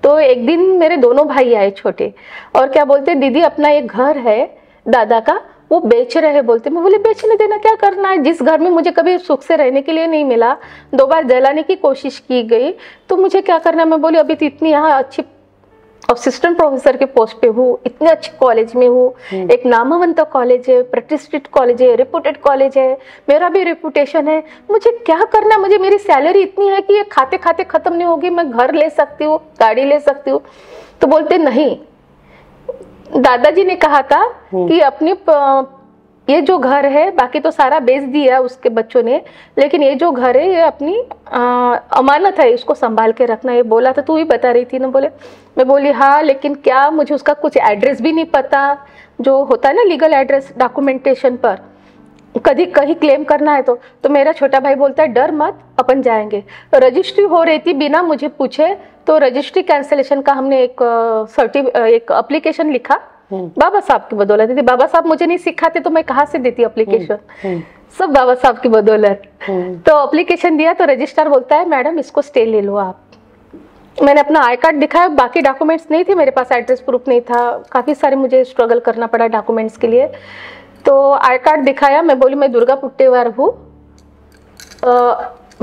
तो एक दिन मेरे दोनों भाई आए छोटे, और क्या बोलते, दीदी अपना एक घर है दादा का, वो बेच रहे बोलते। मैं बोली बेचने देना, क्या करना है, जिस घर में मुझे कभी सुख से रहने के लिए नहीं मिला, 2 बार जलाने की कोशिश की गई, तो मुझे क्या करना है। मैं बोली अभी तो इतनी यहाँ अच्छी असिस्टेंट प्रोफेसर के पोस्ट पे हूँ, इतने अच्छे कॉलेज में हूँ, एक नामवंत कॉलेज है, प्रतिष्ठित कॉलेज है, रेपुटेड कॉलेज है, मेरा भी रेपुटेशन है, मुझे क्या करना, मुझे मेरी सैलरी इतनी है कि ये खाते खाते खत्म नहीं होगी, मैं घर ले सकती हूँ, गाड़ी ले सकती हूँ। तो बोलते नहीं, दादाजी ने कहा था कि अपनी ये जो घर है, बाकी तो सारा बेच दिया उसके बच्चों ने, लेकिन ये जो घर है ये अपनी अमानत है, इसको संभाल के रखना, ये बोला था, तू ही बता रही थी ना। बोले, मैं बोली हाँ, लेकिन क्या मुझे उसका कुछ एड्रेस भी नहीं पता, जो होता है ना लीगल एड्रेस डॉक्यूमेंटेशन पर, कभी कहीं क्लेम करना है तो मेरा छोटा भाई बोलता है डर मत, अपन जाएंगे। रजिस्ट्री हो रही थी बिना मुझे पूछे, तो रजिस्ट्री कैंसिलेशन का हमने एक एप्लीकेशन लिखा, बाबा साहब की बदौलत थी। बाबा साहब मुझे नहीं सिखाते तो मैं कहाँ से देती एप्लीकेशन, सब बाबा साहब की बदौलत। तो एप्लीकेशन दिया तो रजिस्ट्रार बोलता है मैडम इसको स्टे ले लो आप। मैंने अपना आई कार्ड दिखाया, बाकी डॉक्यूमेंट्स नहीं थे मेरे पास, एड्रेस प्रूफ नहीं था, काफ़ी सारे मुझे स्ट्रगल करना पड़ा डॉक्यूमेंट्स के लिए। तो आई कार्ड दिखाया, मैं बोली मैं दुर्गा पुट्टेवार हूँ,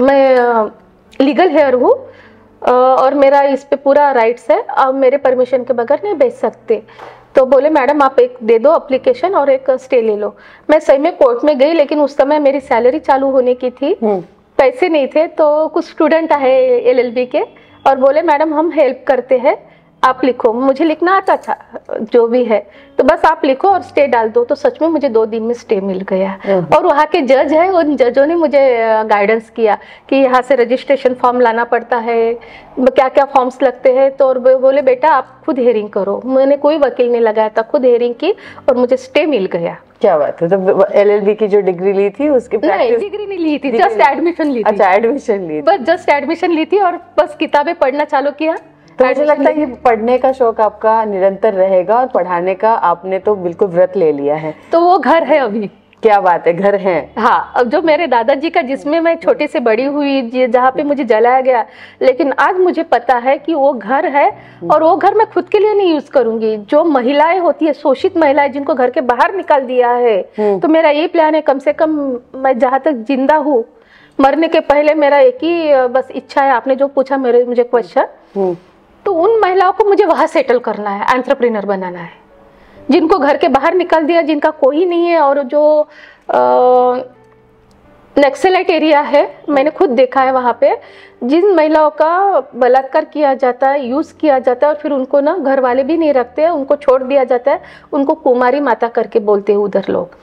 मैं लीगल हेयर हूँ और मेरा इस पे पूरा राइट्स है, अब मेरे परमिशन के बगैर नहीं बेच सकते। तो बोले मैडम आप एक दे दो एप्लीकेशन और एक स्टे ले लो। मैं सही में कोर्ट में गई, लेकिन उस समय मेरी सैलरी चालू होने की थी, पैसे नहीं थे। तो कुछ स्टूडेंट आए LLB के और बोले मैडम हम हेल्प करते हैं, आप लिखो। मुझे लिखना आता था जो भी है, तो बस आप लिखो और स्टे डाल दो। तो सच में मुझे 2 दिन में स्टे मिल गया। और वहाँ के जज है, उन जजों ने मुझे गाइडेंस किया कि यहाँ से रजिस्ट्रेशन फॉर्म लाना पड़ता है, क्या क्या फॉर्म्स लगते हैं। तो बोले बेटा आप खुद हेयरिंग करो। मैंने कोई वकील नहीं लगाया था, खुद हेयरिंग की और मुझे स्टे मिल गया। क्या बात है। तो LLB की जो डिग्री ली थी उसकी नहीं, डिग्री नहीं ली थी, जस्ट एडमिशन ली थी। अच्छा, एडमिशन ली थी, बस जस्ट एडमिशन ली थी और बस किताबें पढ़ना चालू किया, तो मुझे लगता है ये पढ़ने का शौक आपका निरंतर रहेगा और पढ़ाने का आपने तो बिल्कुल व्रत ले लिया है। तो वो घर है अभी। क्या बात है, घर है। हाँ, अब जो मेरे दादाजी का जिसमें मैं छोटे से बड़ी हुई, जहाँ पे मुझे जलाया गया, लेकिन आज मुझे पता है कि वो घर है और वो घर मैं खुद के लिए नहीं यूज करूंगी। जो महिलाएं होती है, शोषित महिलाएं जिनको घर के बाहर निकाल दिया है, तो मेरा ये प्लान है, कम से कम मैं जहाँ तक जिंदा हूँ, मरने के पहले मेरा एक ही बस इच्छा है, आपने जो पूछा मुझे क्वेश्चन, तो उन महिलाओं को मुझे वहां सेटल करना है, एंटरप्रेन्योर बनाना है, जिनको घर के बाहर निकाल दिया, जिनका कोई नहीं है। और जो नक्सलाइट एरिया है, मैंने खुद देखा है, वहाँ पे जिन महिलाओं का बलात्कार किया जाता है, यूज किया जाता है, और फिर उनको ना घर वाले भी नहीं रखते हैं, उनको छोड़ दिया जाता है, उनको कुमारी माता करके बोलते हैं उधर लोग।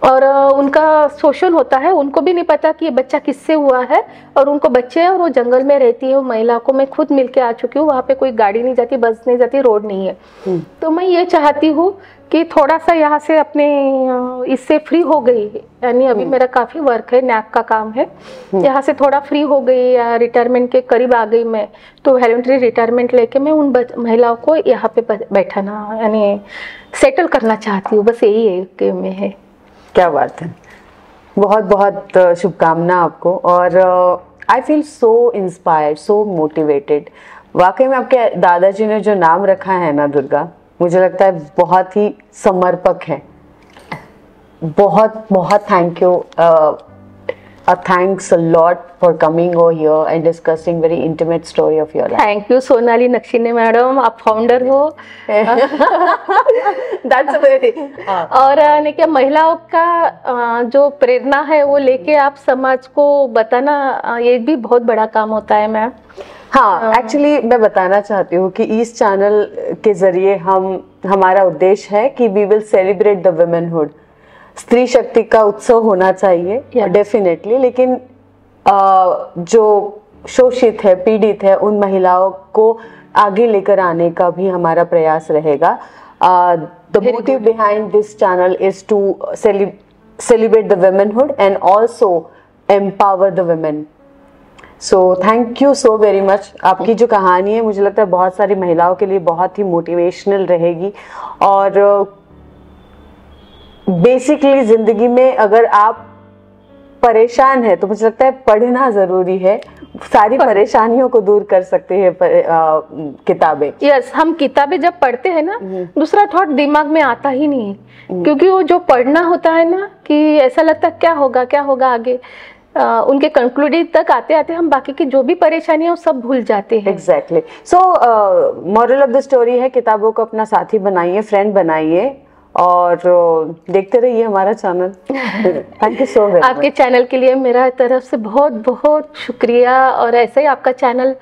और उनका शोषण होता है, उनको भी नहीं पता कि ये बच्चा किससे हुआ है, और उनको बच्चे हैं और वो जंगल में रहती है। वो महिला को मैं खुद मिलके आ चुकी हूँ, वहाँ पे कोई गाड़ी नहीं जाती, बस नहीं जाती, रोड नहीं है। तो मैं ये चाहती हूँ कि थोड़ा सा यहाँ से अपने इससे फ्री हो गई, यानी अभी मेरा काफी वर्क है, नैक का काम है, यहाँ से थोड़ा फ्री हो गई या रिटायरमेंट के करीब आ गई मैं, तो वॉलंटरी रिटायरमेंट लेके मैं उन महिलाओं को यहाँ पे बैठाना, यानी सेटल करना चाहती हूँ, बस यही है में है। क्या बात है, बहुत बहुत शुभकामना आपको। और I feel so inspired, so motivated. वाकई में आपके दादाजी ने जो नाम रखा है ना दुर्गा, मुझे लगता है बहुत ही समर्पक है। बहुत बहुत thank you, thanks a lot for coming over here and discussing very intimate story of your life. Thank you Sonali Nakshine madam, आप फाउंडर हो। That's very और ने क्या महिलाओं का जो प्रेरणा है वो लेके आप समाज को बताना, ये भी बहुत बड़ा काम होता है मैम। हाँ, एक्चुअली मैं बताना चाहती हूँ कि इस चैनल के जरिए हमारा उद्देश्य है कि we will celebrate the womanhood. स्त्री शक्ति का उत्सव होना चाहिए डेफिनेटली, लेकिन जो शोषित है, पीड़ित है, उन महिलाओं को आगे लेकर आने का भी हमारा प्रयास रहेगा। The motive behind this channel is to celebrate the womanhood and also empower the women. So thank you so very much. आपकी जो कहानी है मुझे लगता है बहुत सारी महिलाओं के लिए बहुत ही मोटिवेशनल रहेगी। और बेसिकली जिंदगी में अगर आप परेशान है तो मुझे लगता है पढ़ना जरूरी है, सारी परेशानियों को दूर कर सकते हैं किताबें। यस, हम किताबें जब पढ़ते हैं ना, दूसरा थॉट दिमाग में आता ही नहीं, क्योंकि वो जो पढ़ना होता है ना, कि ऐसा लगता है क्या होगा आगे, उनके कंक्लूडिंग तक आते आते हम बाकी की जो भी परेशानी है वो सब भूल जाते हैं। Exactly. So moral of the story है, किताबों को अपना साथी बनाइए, फ्रेंड बनाइए और देखते रहिए हमारा channel. Thank you so much. आपके चैनल के लिए मेरा तरफ से बहुत बहुत शुक्रिया, और ऐसे ही आपका चैनल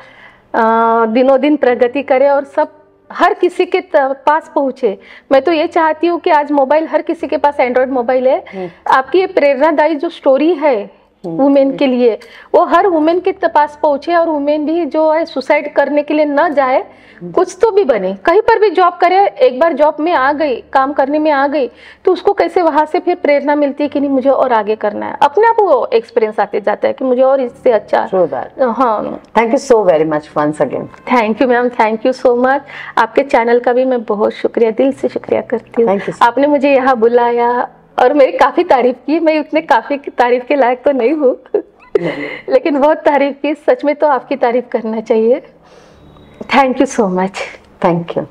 दिनों दिन प्रगति करे और सब हर किसी के पास पहुंचे। मैं तो ये चाहती हूँ कि आज मोबाइल हर किसी के पास एंड्रॉयड मोबाइल है, आपकी ये प्रेरणादायी जो स्टोरी है वुमेन के लिए, वो हर वुमेन के पास पहुंचे, और वुमेन भी जो है सुसाइड करने के लिए न जाए, कुछ तो भी बने, कहीं पर भी जॉब करे। एक बार जॉब में आ गई, काम करने में आ गई, तो उसको कैसे वहां से फिर प्रेरणा मिलती है कि नहीं मुझे और आगे करना है, अपने आप वो एक्सपीरियंस आते जाता है कि मुझे और इससे अच्छा। हाँ, thank you so very much once again. Thank you ma'am, thank you so much. आपके चैनल का भी मैं बहुत शुक्रिया, दिल से शुक्रिया करती हूँ। आपने मुझे यहाँ बुलाया और मेरी काफी तारीफ की। मैं उतने काफी तारीफ के लायक तो नहीं हूँ लेकिन बहुत तारीफ की, सच में तो आपकी तारीफ करना चाहिए। Thank you so much. Thank you.